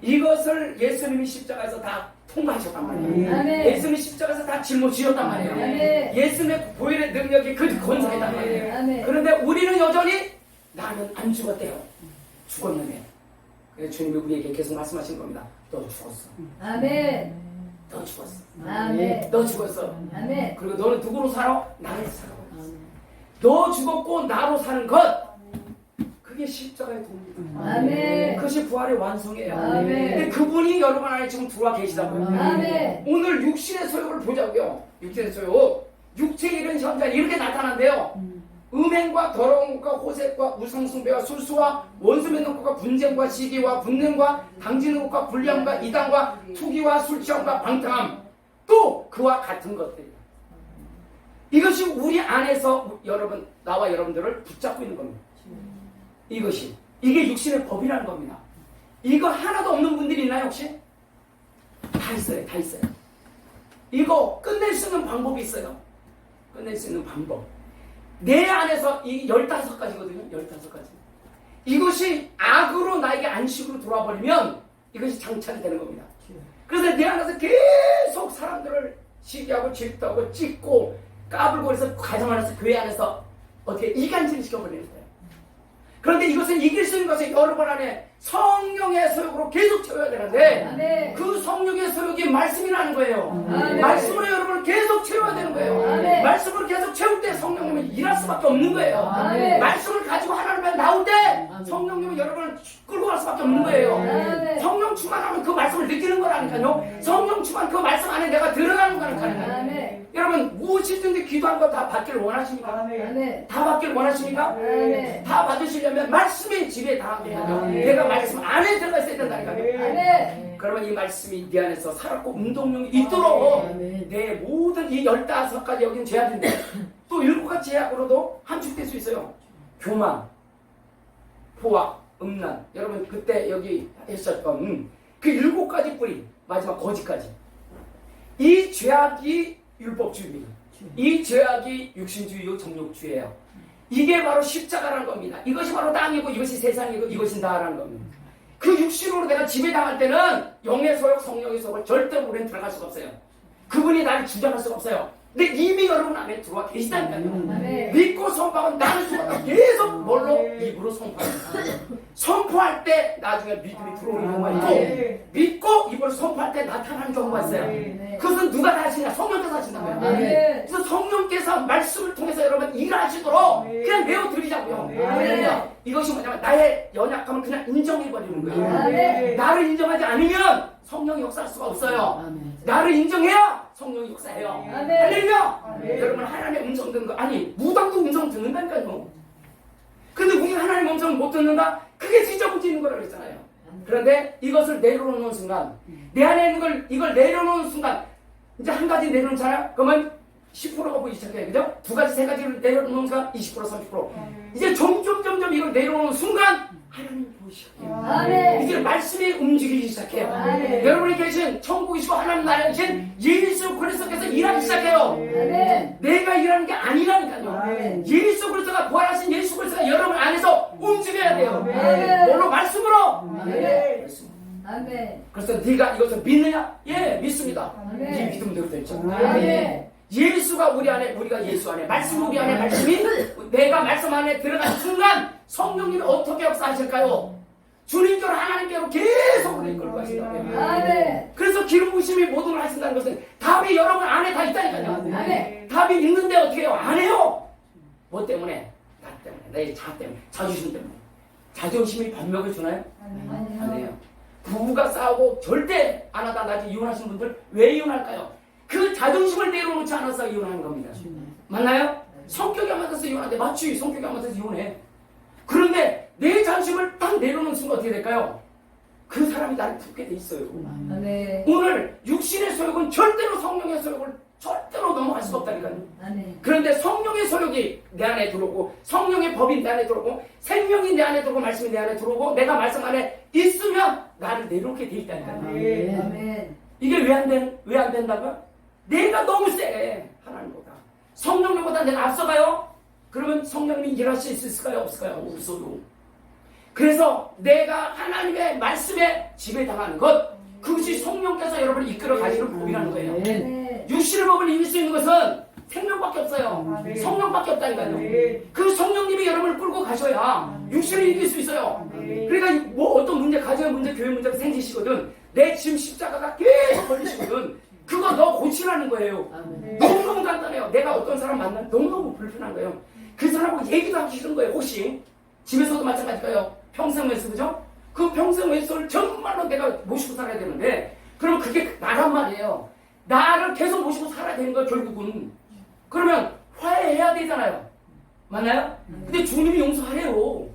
이것을 예수님이 십자가에서 다 통과하셨단 말이에요. 아멘. 예수님이 십자가에서 다 짊어지셨단 말이에요. 아멘. 예수님의 보혈의 능력이 그 권세이단 말이에요. 아멘. 그런데 우리는 여전히 나는 안 죽었대요. 죽었는데. 그래서 주님이 우리에게 계속 말씀하신 겁니다. 너 죽었어. 아멘. 너 죽었어. 아멘. 너 죽었어. 아멘. 그리고 너는 누구로 살아? 나로 살아. 너 죽었고 나로 사는 것. 그게 십자가의 도입니다. 아멘. 그것이 부활의 완성이에요. 아멘. 근데 그분이 여러분 안에 지금 들어와 계시다고요. 아멘. 오늘 육신의 소욕을 보자고요. 육신의 소욕. 육체의 이런 현장이 이렇게 나타난대요. 음행과 더러운 것과 호색과 우상숭배와 술수와 원수 맺는 것과 분쟁과 시기와 분냄과 당지는 것과 불량과 이단과 투기와 술취함과 방탕함, 또 그와 같은 것들이에요. 이것이 우리 안에서 여러분, 나와 여러분들을 붙잡고 있는 겁니다. 이게 육신의 법이라는 겁니다. 이거 하나도 없는 분들이 있나요 혹시? 다 있어요. 다 있어요. 이거 끝낼 수 있는 방법이 있어요. 끝낼 수 있는 방법. 내 안에서 이 15가지거든요. 15가지. 이것이 악으로 나에게 안식으로 들어와 버리면 이것이 장착이 되는 겁니다. 그래서 내 안에서 계속 사람들을 시기하고 질투하고 찢고 까불고, 가정 안에서 교회 안에서 어떻게 이간질을 시켜버리는 거예요. 그런데 이것을 이길 수 있는 것은 여러분 안에 성령의 소욕으로 계속 채워야 되는데, 아멘. 그 성령의 소욕이 말씀이라는 거예요. 아멘. 말씀으로 여러분을 계속 채워야 되는 거예요. 아멘. 말씀을 계속 채울 때 성령님은 일할 수밖에 없는 거예요. 아멘. 말씀을 가지고 하나님께 나올 때 성령님은 여러분을 끌고 갈 수밖에 없는 거예요. 아멘. 성령 충만하면 그 말씀을 느끼는 거라니까요. 성령 충만 그 말씀 안에 내가 들어가는 거라니까요. 아멘. 여러분 무엇이든지 기도한 거 다 받기를 원하십니까? 아멘. 다 받기를 원하십니까? 아멘. 다 받으시려면 말씀의 집에 당하거든요. 아멘. 내가 말씀 안에 들어가 있어야 된다니까요. 아멘. 그러면 이 말씀이 네 안에서 살았고 운동력이 있도록 아멘. 내 모든 이 15가지 여긴 제약인데 또 7가지 제약으로도 함축될 수 있어요. 교만, 포악, 음란. 여러분 그때 여기 했었던 그 7가지 뿌리, 마지막 거짓까지. 이 죄악이 율법주의입니다. 이 죄악이 육신주의요 정욕주의예요. 이게 바로 십자가라는 겁니다. 이것이 바로 땅이고 이것이 세상이고 이것이 나라는 겁니다. 그 육신으로 내가 지배당할 때는 영의 소욕, 성령의 소욕을 절대로 우리는 들어갈 수가 없어요. 그분이 나를 주장할 수가 없어요. 근데 이미 여러분 안에 들어와 계시다니까요. 믿고 선포하고 나는 죽었다. 계속 뭘로? 입으로 선포합니다. 선포할 때 나중에 믿음이 들어오는 경우가 있고 믿고 입으로 선포할 때 나타나는 경우가 있어요. 그것은 누가 다 하시냐? 성령께서 하신다는 거예요. 그래서 성령께서 말씀을 통해서 여러분 일하시도록 그냥 내어드리자고요. 그러면 이것이 뭐냐면 나의 연약함을 그냥 인정해버리는 거예요. 나를 인정하지 않으면 성령이 역사할 수가 없어요. 나를 인정해야 성령이 역사해요. 할렐루야! 여러분 하나님의 음성 듣는 거 아니 무당도 음성 듣는다니까요. 근데 우리가 하나님의 음성을 못 듣는다? 그게 지저분해지는 거라고 그랬잖아요. 그런데 이것을 내려놓는 순간 내 안에 있는 걸 이걸 내려놓는 순간 이제 한 가지 내려놓잖아요. 그러면 10%가 보이기 시작해요. 그죠? 두 가지 세 가지를 내려놓는 순간 20% 30% 이제 점점 이걸 내려놓는 순간 하나님이 보이기 시작해요. 이제 말씀이 움직이기 시작해요. 여러분이 계신 천국이시고 하나님 나라에 계신 예수 그리스도께서 일하기 시작해요. 내가 일하는 게 아니라니까요. 예수 그리스도가 부활하신 예수 그리스도가 여러분 안에서 움직여야 돼요. 뭘로? 말씀으로. 그래서 네가 이것을 믿느냐? 예, 믿습니다. 네 믿음대로 됐죠. 예수가 우리 안에, 우리가 예수 안에, 말씀이 우리 안에, 말씀이 내가 말씀 안에 들어가는 순간 성령님이 어떻게 역사하실까요? 주님께로 하나님께로 계속 우리 끌고 가신다고요. 그래서 기름 부으심이 모든 걸 하신다는 것은 답이 여러분 안에 다 있다니까요. 답이 있는데 어떻게 해요? 안 해요. 뭐 때문에? 나 때문에, 내 자 때문에, 자존심 때문에. 자존심이 반력을 주나요? 안 해요. 부부가 싸우고 절대 안 하다 나중에 이혼하신 분들 왜 이혼할까요? 그 자존심을 내려놓지 않아서 이혼하는 겁니다. 맞나요? 성격이 안 맞아서 이혼하는데 맞지? 성격이 안 맞아서 이혼해. 그런데 내 자존심을 딱 내려놓는 순간 어떻게 될까요? 그 사람이 나를 품게 돼 있어요. 오늘 육신의 소욕은 절대로 성령의 소욕을 절대로 넘어갈 수가 없다니까요. 그런데 성령의 소욕이 내 안에 들어오고 성령의 법이 내 안에 들어오고 생명이 내 안에 들어오고 말씀이 내 안에 들어오고 내가 말씀 안에 있으면 나를 내려놓게 돼 있다니까요. 이게 왜 안 된다고요? 내가 너무 세 하나님보다 성령님보다 내가 앞서가요? 그러면 성령님이 일할 수 있을까요? 없을까요? 없어요. 그래서 내가 하나님의 말씀에 지배당하는 것 그것이 성령께서 여러분을 이끌어 가시는 법이라는 거예요. 육신의 법을 이길 수 있는 것은 생명밖에 없어요. 성령밖에 없다니까요. 그 성령님이 여러분을 끌고 가셔야 육신을 이길 수 있어요. 그러니까 뭐 어떤 문제, 가정의 문제, 교회 문제가 생기시거든 내 지금 십자가가 계속 걸리시거든 그거 너 고치라는 거예요. 너무너무 간단해요. 내가 어떤 사람 만나면 너무너무 불편한 거예요. 그 사람하고 얘기도 하기 싫은 거예요. 혹시 집에서도 마찬가지가요. 평생 외수 그죠? 그 평생 외수를 정말로 내가 모시고 살아야 되는데 그럼 그게 나란 말이에요. 나를 계속 모시고 살아야 되는 거예요. 결국은. 그러면 화해해야 되잖아요. 맞나요? 근데 주님이 용서하래요.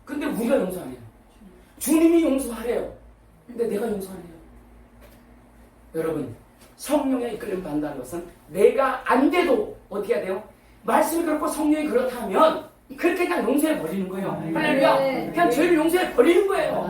근데 우리가 용서 안 해요. 주님이 용서하래요. 근데 내가 용서 안 해요. 여러분 성령의 이끌림 받는다는 것은 내가 안 돼도 어떻게 해야 돼요? 말씀이 그렇고 성령이 그렇다면 그렇게 그냥 용서해 버리는 거예요. 할렐루야. 그냥 죄를 용서해 버리는 거예요.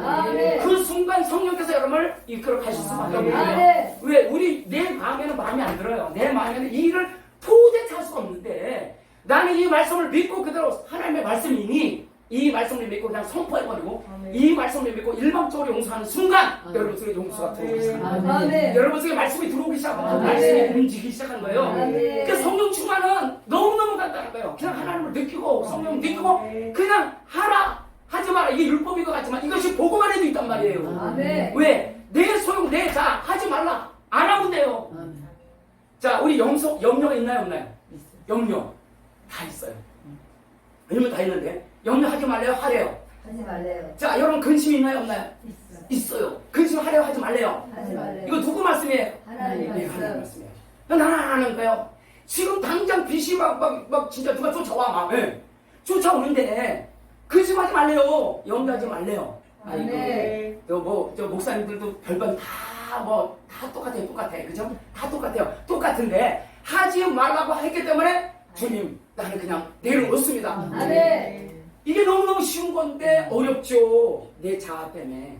그 순간 성령께서 여러분을 이끌어 가실 수밖에 없는 거예요. 왜? 우리 내 마음에는 마음이 안 들어요. 내 마음에는 이 일을 도대체 할 수가 없는데 나는 이 말씀을 믿고 그대로 하나님의 말씀이니 이 말씀을 믿고 그냥 선포해버리고 이 말씀을 믿고 일방적으로 용서하는 순간 여러분 속에 용서가 들어오기 시작합니다. 여러분 속에 말씀이 들어오기 시작하고 말씀이 움직이기 시작한 거예요. 그래서 성령 충만은 너무너무 간단한 거예요. 그냥 하나님을 느끼고 성령 느끼고 그냥 하라 하지 마라 이게 율법인 것 같지만 이것이 보고만 해도 있단 말이에요. 왜? 내 소용 내 자 하지 말라 안 하면 돼요. 자 우리 염려가 있나요 없나요? 염려 다 있어요. 왜냐면 다 있는데 염려하지 말래요? 하래요? 하지 말래요. 자, 여러분 근심이 있나요? 없나요? 있어요. 근심 하래요? 하지 말래요? 하지 말래요. 이거 누구 말씀이에요? 하나님 네, 말씀. 하나님 말씀이에요. 나는 안 하는 거예요. 지금 당장 빛이 막 진짜 누가 쫓아와 막 쫓아오는데 근심하지 말래요. 염려하지 말래요. 아이고, 저 목사님들도 별건 다 똑같아요. 그죠? 다 똑같은데 하지 말라고 했기 때문에 주님 나는 그냥 내려놓습니다. 이게 너무너무 쉬운 건데 어렵죠. 내 자아 때문에.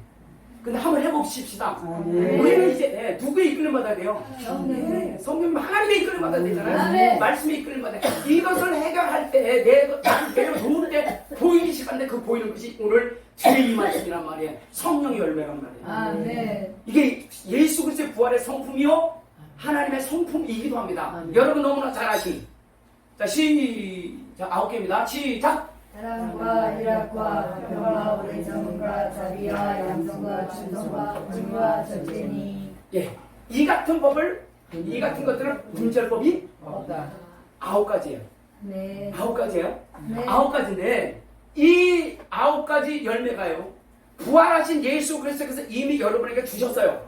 근데 한번 해봅시다. 네. 우리는 이제 누구의 이끌림 받아야 돼요? 네. 성령 하나님의 이끌림 받아야 되잖아요. 네. 말씀의 이끌림 받아야 돼요. 이것을 해결할 때 내가 놓을 때 보이기 시작하는데 그 보이는 것이 오늘 주의 말씀이란 말이에요. 성령의 열매란 말이에요. 아멘. 이게 예수 그리스도의 부활의 성품이요 하나님의 성품이기도 합니다. 여러분 너무나 잘 아시니 자 시작 9개입니다. 시작. 사랑과 일학과 평화와 오래정과 자비와 양성과 충성과 공의와 절제니 예, 이 같은 법을 이 같은 것들은 분절법이 없다. 9가지예요. 네. 9가지예요. 네. 9가지인데 이 9가지 열매가요 부활하신 예수 그리스도께서 이미 여러분에게 주셨어요.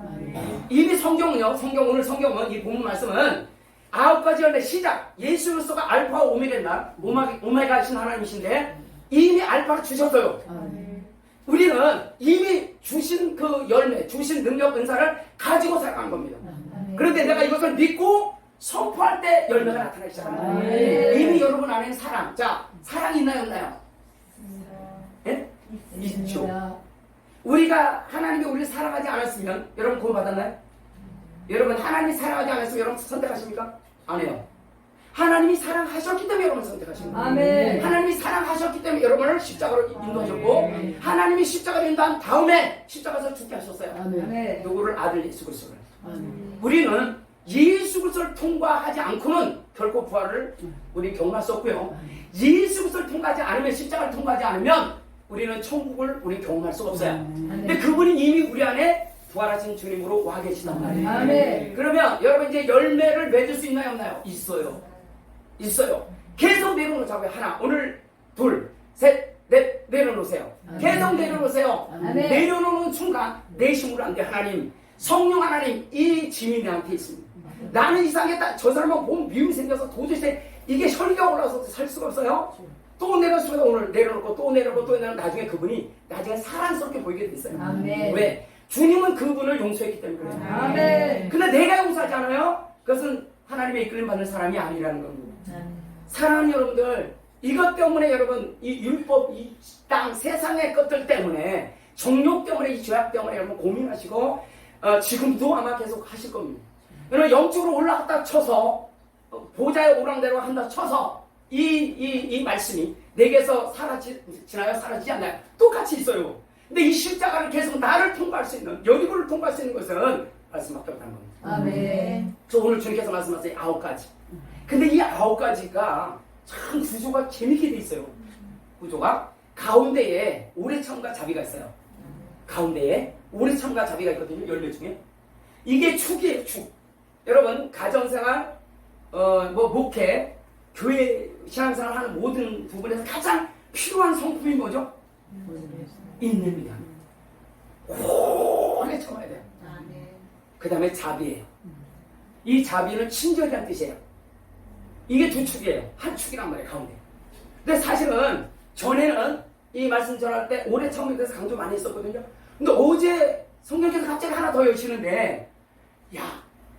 이미 성경은요, 오늘 성경은 이 본문 말씀은 9가지 열매 시작. 예수 그리스도가 알파와 오메가나 오메가신 하나님이신데 이미 알파를 주셨어요. 우리는 이미 주신 그 열매, 주신 능력, 은사를 가지고 살아간 겁니다. 그런데 내가 이것을 믿고 선포할 때 열매가 나타나기 시작합니다. 이미 여러분 안에 사랑, 자 사랑이 있나요, 없나요? 예? 있죠. 우리가 하나님이 우리를 사랑하지 않았으면 여러분 구원 받았나요? 여러분 하나님이 사랑하지 않았으면 여러분 선택하십니까? 안 해요. 하나님이 사랑하셨기 때문에 여러분을 선택하십니다. 아멘. 하나님이 사랑하셨기 때문에 여러분을 십자가로 인도하셨고 하나님이 십자가로 인도한 다음에 십자가에서 죽게 하셨어요. 아멘. 누구를? 아들 예수 그리스도를. 우리는 예수 그리스도를 통과하지 않고는 결코 부활을 우리 경험할 수 없고요. 예수 그리스도를 통과하지 않으면 십자가를 통과하지 않으면 우리는 천국을 우리 경험할 수가 없어요. 근데 그분이 이미 우리 안에 부활하신 주님으로 와 계시단 말이에요. 아멘. 그러면 여러분 이제 열매를 맺을 수 있나요, 없나요? 있어요. 있어요. 계속 내려놓자고요. 하나, 오늘 둘, 셋, 넷 내려놓으세요. 계속 내려놓으세요. 아멘. 내려놓는 순간 내 힘으로 안 돼. 하나님, 성령 하나님 이 짐이 내한테 있습니다. 나는 이상하겠다. 저 사람은 몸 미움이 생겨서 도저히 이게 혈기가 올라와서 살 수가 없어요. 또 내려놓습니다. 오늘 내려놓고 또 내려놓고 또 내려놓고 나중에 그분이 나중에 사랑스럽게 보이게 돼 있어요. 아멘. 왜? 주님은 그분을 용서했기 때문에 그래요. 아멘. 근데 내가 용서하지 않아요? 그것은 하나님의 이끌림 받는 사람이 아니라는 겁니다. 사랑하는 여러분들, 이것 때문에 여러분 이 율법, 이 땅, 세상의 것들 때문에 정욕 때문에 이 죄악 때문에 여러분 고민하시고 지금도 아마 계속 하실 겁니다. 여러분 영적으로 올라갔다 쳐서 보좌에 오랑대로 한다 쳐서 이 말씀이 내게서 사라지나요? 사라지지 않나요? 똑같이 있어요. 근데 이 십자가를 계속 나를 통과할 수 있는, 여리고를 통과할 수 있는 것은 말씀밖에 없다는 겁니다. 아멘. 저 오늘 주님께서 말씀하신 9가지. 근데 이 9가지가 참 구조가 재밌게 돼 있어요. 구조가 가운데에 오래참과 자비가 있어요. 가운데에 오래참과 자비가 있거든요. 열매 중에. 이게 축이에요, 축. 여러분 가정생활, 목회, 교회 신앙생활 하는 모든 부분에서 가장 필요한 성품이 뭐죠? 인내입니다. 오래 참아야 돼요. 그 다음에 자비예요. 이 자비는 친절이란 뜻이에요. 이게 두 축이에요. 한 축이란 말이에요, 가운데. 근데 사실은 전에는 이 말씀 전할 때 오래 참음에 대해서 강조 많이 했었거든요. 근데 어제 성경에서 갑자기 하나 더 여시는데, 야,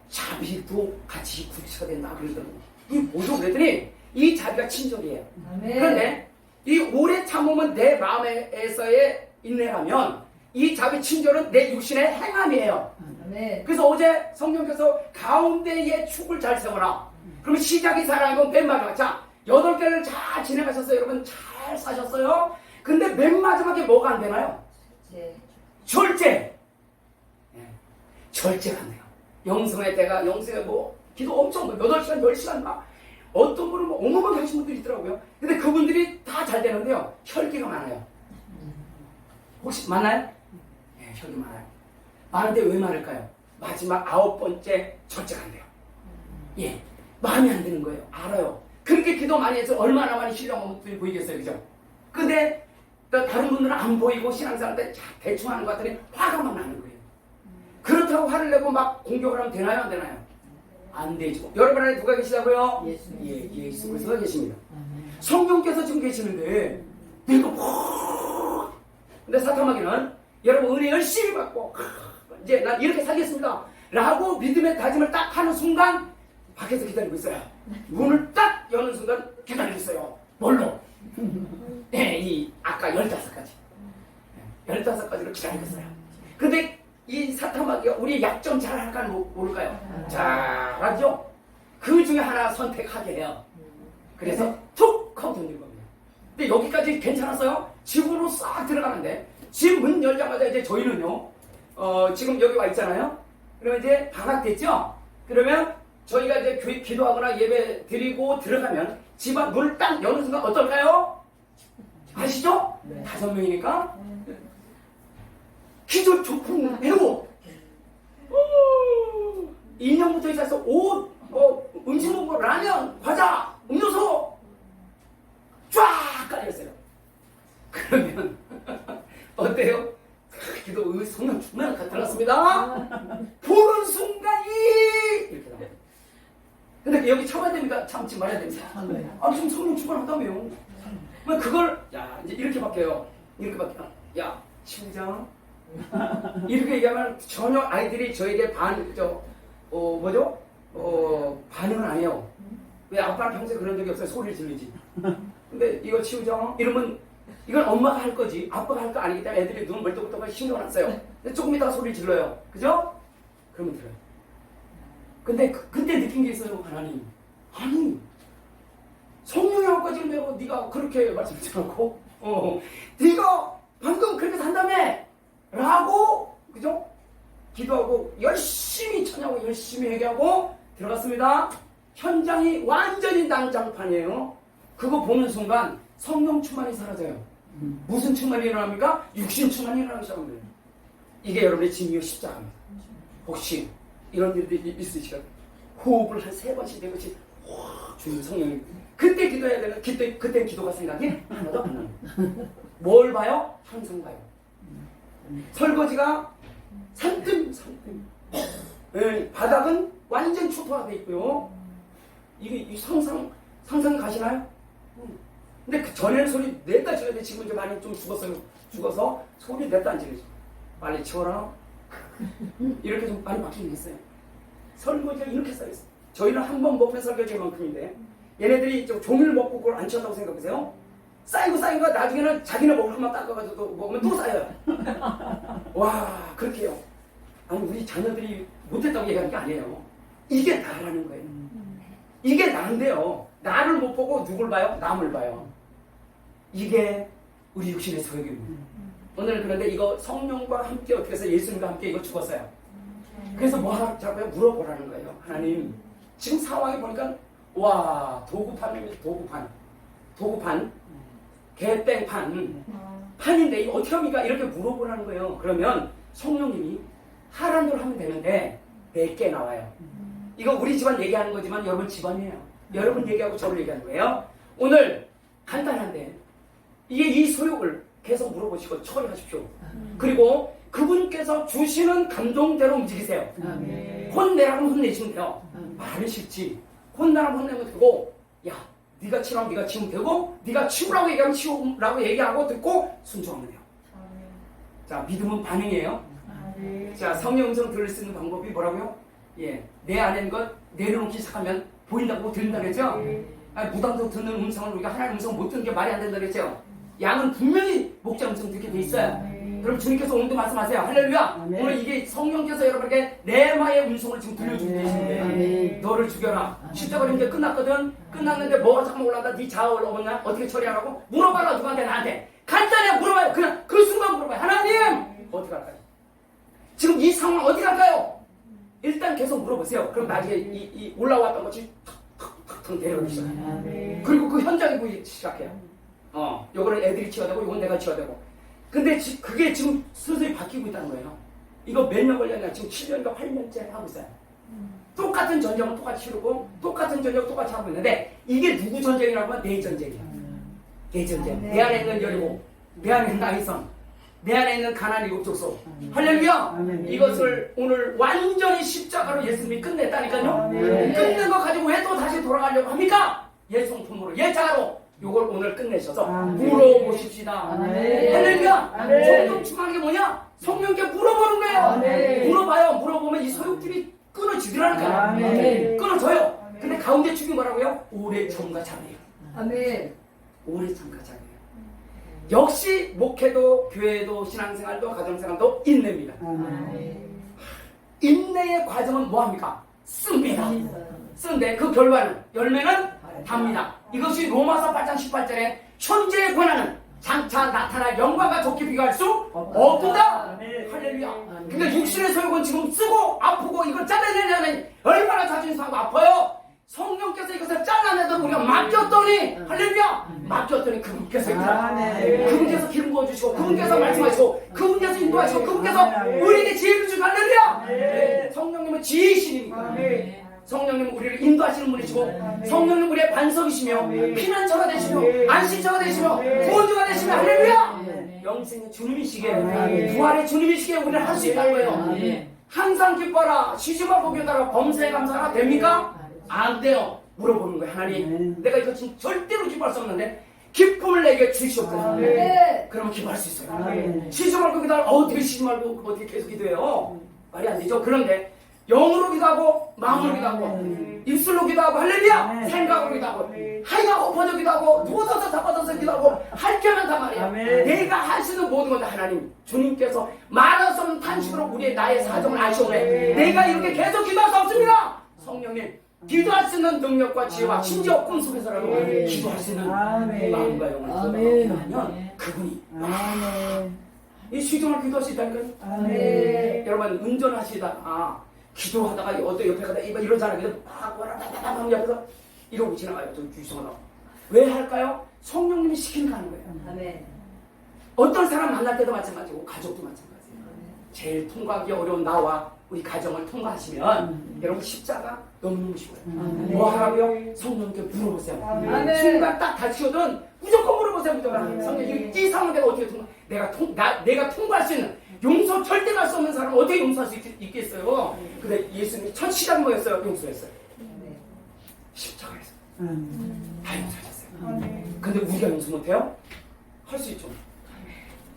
자비도 같이 구체가 된다 그러더라고요. 이게 뭐죠? 그랬더니 이 자비가 친절이에요. 아멘. 그런데 이 오래 참음은 내 마음에서의 인내라면 이 자비 친절은 내 육신의 행함이에요. 아멘. 그래서 어제 성령께서 가운데에 축을 잘 세워라. 그러면 시작이 사랑이고 맨 마지막. 자, 8개를 잘 진행하셨어요. 여러분 잘 사셨어요. 근데 맨 마지막에 뭐가 안 되나요? 절제. 절제가 안 돼요. 영성의 때가, 영성의 기도 엄청 8시간, 10시간 막 어떤 분은 어마어마하게 하신 분들이 있더라고요. 근데 그분들이 다 잘 되는데요. 혈기가 많아요. 혹시 많나요? 네, 혈기 많아요. 많은데 왜 많을까요? 마지막 9번째 절제가 안 돼요. 예, 마음에 안 드는 거예요. 알아요. 그렇게 기도 많이 해서 얼마나 많이 신령한 모습이 보이겠어요, 그죠? 근데 다른 분들은 안 보이고 신앙생활 때 대충 하는 것 같더니 화가 막 나는 거예요. 그렇다고 화를 내고 막 공격을 하면 되나요, 안 되나요? 안 되죠. 여러분 안에 누가 계시다고요? 예수 그리스도가 계십니다. 성령께서 지금 계시는데 내가 근데 사탄마귀는 여러분 은혜 열심히 받고 이제 난 이렇게 살겠습니다 라고 믿음의 다짐을 딱 하는 순간 밖에서 기다리고 있어요. 문을 딱 여는 순간 기다리고 있어요. 뭘로? 네, 이 아까 15가지 15가지로 기다리고 있어요. 근데 이 사탄마귀가 우리의 약점 잘 할까 모를까요? 잘하죠. 그 중에 하나 선택하게 해요. 그래서 툭 하고 던진 겁니다. 근데 여기까지 괜찮았어요? 집으로 싹 들어가는데 집 문 열자마자 이제 저희는요 지금 여기 와 있잖아요. 그러면 이제 방학됐죠? 그러면 저희가 이제 기도하거나 예배 드리고 들어가면 집안 문을 딱 여는 순간 어떨까요? 아시죠? 네. 5명이니까 기존 조품 배우 2년부터 있어서 옷, 음식 먹고 라면, 과자, 음료수 쫙 깔렸어요. 그러면 어때요? 기도 성령 충만 들었습니다. 보는 순간이 이렇게 나와요. 근데 여기 참아야 됩니까? 참지 말아야 됩니까? 아 지금 성령 충만하다며요. 그걸 야 이제 이렇게 바뀌어요. 이렇게 바뀌어. 야 심장 이렇게 얘기하면 전혀 아이들이 저에게 반응을 안 해요. 왜 아빠는 평소에 그런 적이 없어요. 소리를 지르지. 근데 이거 치우자 이러면 이건 엄마가 할 거지 아빠가 할 거 아니기 때문에 애들이 눈 멀떡멀떡 신경 안 써요. 근데 조금 있다가 소리 질러요. 그죠? 그러면 들어요. 근데 그때 느낀 게 있어요. 하나님 아니 성령이라고까지 내가 네가 그렇게 말씀드렸고 네가 방금 그렇게 산다며 라고 그죠? 기도하고 열심히 찬양하고 열심히 회개하고 들어갔습니다. 현장이 완전히 난장판이에요. 그거 보는 순간 성령 충만이 사라져요. 무슨 충만이 일어납니까? 육신 충만이 일어나기 시작합니다. 이게 여러분의 진리요 십자가입니다. 혹시 이런 일들이 있으시면 호흡을 한 3번씩 4번씩 확 주는 성령님 그때 기도해야 되는 그때 기도가 생각이 하나도 안 납니다. 뭘 봐요? 항상 봐요. 설거지가 산뜸 네, 바닥은 완전 초토화되어 있고요. 이게 상상이 가시나요? 근데 그 전에는 소리 냈다 지르는데 지금 이제 많이 좀 죽어서 소리 냈다 안 지르죠. 빨리 치워라. 이렇게 좀 많이 바뀌긴 했어요. 설거지가 이렇게 쌓여있어요. 저희는 한 번 먹는 설거지만큼인데 얘네들이 종일 먹고 그걸 안 치웠다고 생각하세요? 쌓이고 거 나중에는 자기네 먹을 것만 닦아가지고 먹으면 또 쌓여요. 와 그렇게 해요. 아니 우리 자녀들이 못했다고 얘기하는 게 아니에요. 이게 나라는 거예요. 이게 나인데요. 나를 못 보고 누굴 봐요? 남을 봐요. 이게 우리 육신의 소욕입니다. 오늘 그런데 이거 성령과 함께 어떻게 해서 예수님과 함께 이거 죽었어요. 그래서 뭐 하자고요? 물어보라는 거예요. 하나님 지금 상황이 보니까 와 도구판입니다. 도구판 개땡판 판인데 이거 어떻게 합니까? 이렇게 물어보라는 거예요. 그러면 성령님이 하라는 대로 하면 되는데 100개 나와요. 이거 우리 집안 얘기하는 거지만 여러분 집안이에요. 여러분 얘기하고 저를 얘기하는 거예요. 오늘 간단한데 이 소욕을 계속 물어보시고 처리하십시오. 그리고 그분께서 주시는 감동대로 움직이세요. 혼내라면 혼내시면 돼요. 말은 쉽지. 혼나라면 혼내면 되고 야 네가 치라면 네가 치면 되고 네가 치우라고 얘기하면 치우라고 얘기하고 듣고 순종하면 돼요. 자 믿음은 반응이에요. 자 성령 음성 들을 수 있는 방법이 뭐라고요? 예, 내 안에 있는 것 내려놓기 시작하면 보인다고 들린다 그랬죠? 무당도 듣는 음성을 우리가 하나님 음성 못 듣는 게 말이 안 된다 그랬죠? 양은 분명히 목자 음성 듣게 돼 있어요. 그럼 주님께서 오늘도 말씀하세요. 할렐루야. 오늘 이게 성령께서 여러분에게 레마의 음성을 지금 들려주고 계신데 너를 죽여라. 십자가는 이제 끝났거든. 끝났는데 뭐가 잠깐 올라간다. 네 자아 올라오냐? 어떻게 처리하라고? 물어봐라 누구한테 나한테. 간단해 물어봐요. 그냥 그 순간 물어봐요. 하나님 어떻게 할까요? 지금 이 상황 어떻게 할까요? 일단 계속 물어보세요. 그럼 나중에 이 올라왔던 것이 탁탁탁 내려오기 시작해요. 그리고 그 현장에 보이기 시작해요. 요거는 애들이 치워야 되고 요건 내가 치워야 되고. 근데 그게 지금 서서히 바뀌고 있다는 거예요. 이거 몇 년 걸렸냐? 지금 7년인가 8년째 하고 있어요. 똑같은 전쟁은 똑같이 치르고 똑같은 전쟁을 똑같이 하고 있는데 이게 누구 전쟁이라고 하면 내 전쟁이야. 내 전쟁. 내 안에 있는 여리고 내 안에 있는 나이선 내 안에 있는 가나안 일곱 족속. 할렐루야. 이것을 오늘 완전히 십자가로 예수님이 끝냈다니까요. 끝낸 거 가지고 왜 또 다시 돌아가려고 합니까? 예성품으로 예자로 요걸 오늘 끝내셔서 물어보십시다. 할렐루야. 성령 충만한 게 뭐냐? 성령께 물어보는 거예요. 물어봐요. 물어보면 이 소욕들이 끊어지더라니까요. 끊어져요. 근데 가운데 축이 뭐라고요? 오래 참가 자매예요. 아멘. 오래 참가 자매예요. 역시 목회도 교회도 신앙생활도 가정생활도 인내입니다. 인내의 과정은 뭐합니까? 씁니다. 쓴데 그 결과는 열매는 답니다. 이것이 로마서 8장 18절에 현재의 권한은 장차 나타날 영광과 좋게 비교할 수 없다. 할렐루야. 근데 육신의 소욕은 지금 쓰고 아프고 이걸 잘라내려면 얼마나 자존심 상하고 아파요. 성령께서 이것을 잘라내도 우리가 맡겼더니 할렐루야 맡겼더니 그분께서 그분께서 기름 부어주시고 그분께서 말씀하시고 그분께서 인도하시고 그분께서 우리에게 지혜를 주시고 할렐루야. 성령님은 지혜이시니까 성령님은 우리를 인도하시는 분이시고 성령님 우리의 반석이시며 피난처가 되시며 안식처가 되시며 구원주가 되시며 할렐루야. 영생의 주님이시기에 부활의 주님이시기에 우리는 할 수 있다는 거예요. 항상 기뻐라 쉬지 말고 기도하라 범사에 감사하라 됩니까? 안 돼요. 물어보는 거예요. 하나님 내가 이거 지금 절대로 기뻐할 수 없는데 기쁨을 내게 주시옵소서. 그러면 기뻐할 수 있어요. 쉬지 말고 기도하라. 어떻게 쉬지 말고 어떻게 계속 기도해요? 말이 안 되죠. 그런데 영으로 기도하고 마음으로 기도하고 입술로 기도하고 할렐루야 생각으로 기도하고 하이가 엎어져 기도하고 누워서 잡아서 기도하고 할 게만 다 말이야. 내가 할 수 있는 모든 건 다 하나님 주님께서 말할 수 없는 탄식으로 우리의 나의 사정을 아시오매 내가 이렇게 계속 기도할 수 없습니다. 성령님 기도할 수 있는 능력과 지혜와 심지어 꿈속에서라도 기도할 수 있는 마음과 영을 기도하면 그분이 이 시종을 기도할 수 있다니까요. 여러분 운전하시다가 기도하다가 어떤 옆에 가다 이러잖아요. 그래서 막 와라다다다 하면 옆에서 이러고 지나가요. 좀 주의성하다. 왜 할까요? 성령님이 시키는 거 하는 거예요. 어떤 사람 만날 때도 마찬가지고 가족도 마찬가지예요. 제일 통과하기 어려운 나와 우리 가정을 통과하시면 여러분 십자가 너무너무 쉬워요. 뭐 하라고요? 성령님께 물어보세요. 순간 딱 다치거든 무조건 물어보세요. 무조건. 성령님 이 상황 내가 어떻게 내가 통과할 수 있는 용서 절대 갈 수 없는 사람은 어떻게 용서할 수 있겠어요? 근데 예수님이 첫 시작 뭐였어요? 용서했어요. 십자가에서 다 용서하셨어요. 근데 우리가 용서 못해요? 할 수 있죠.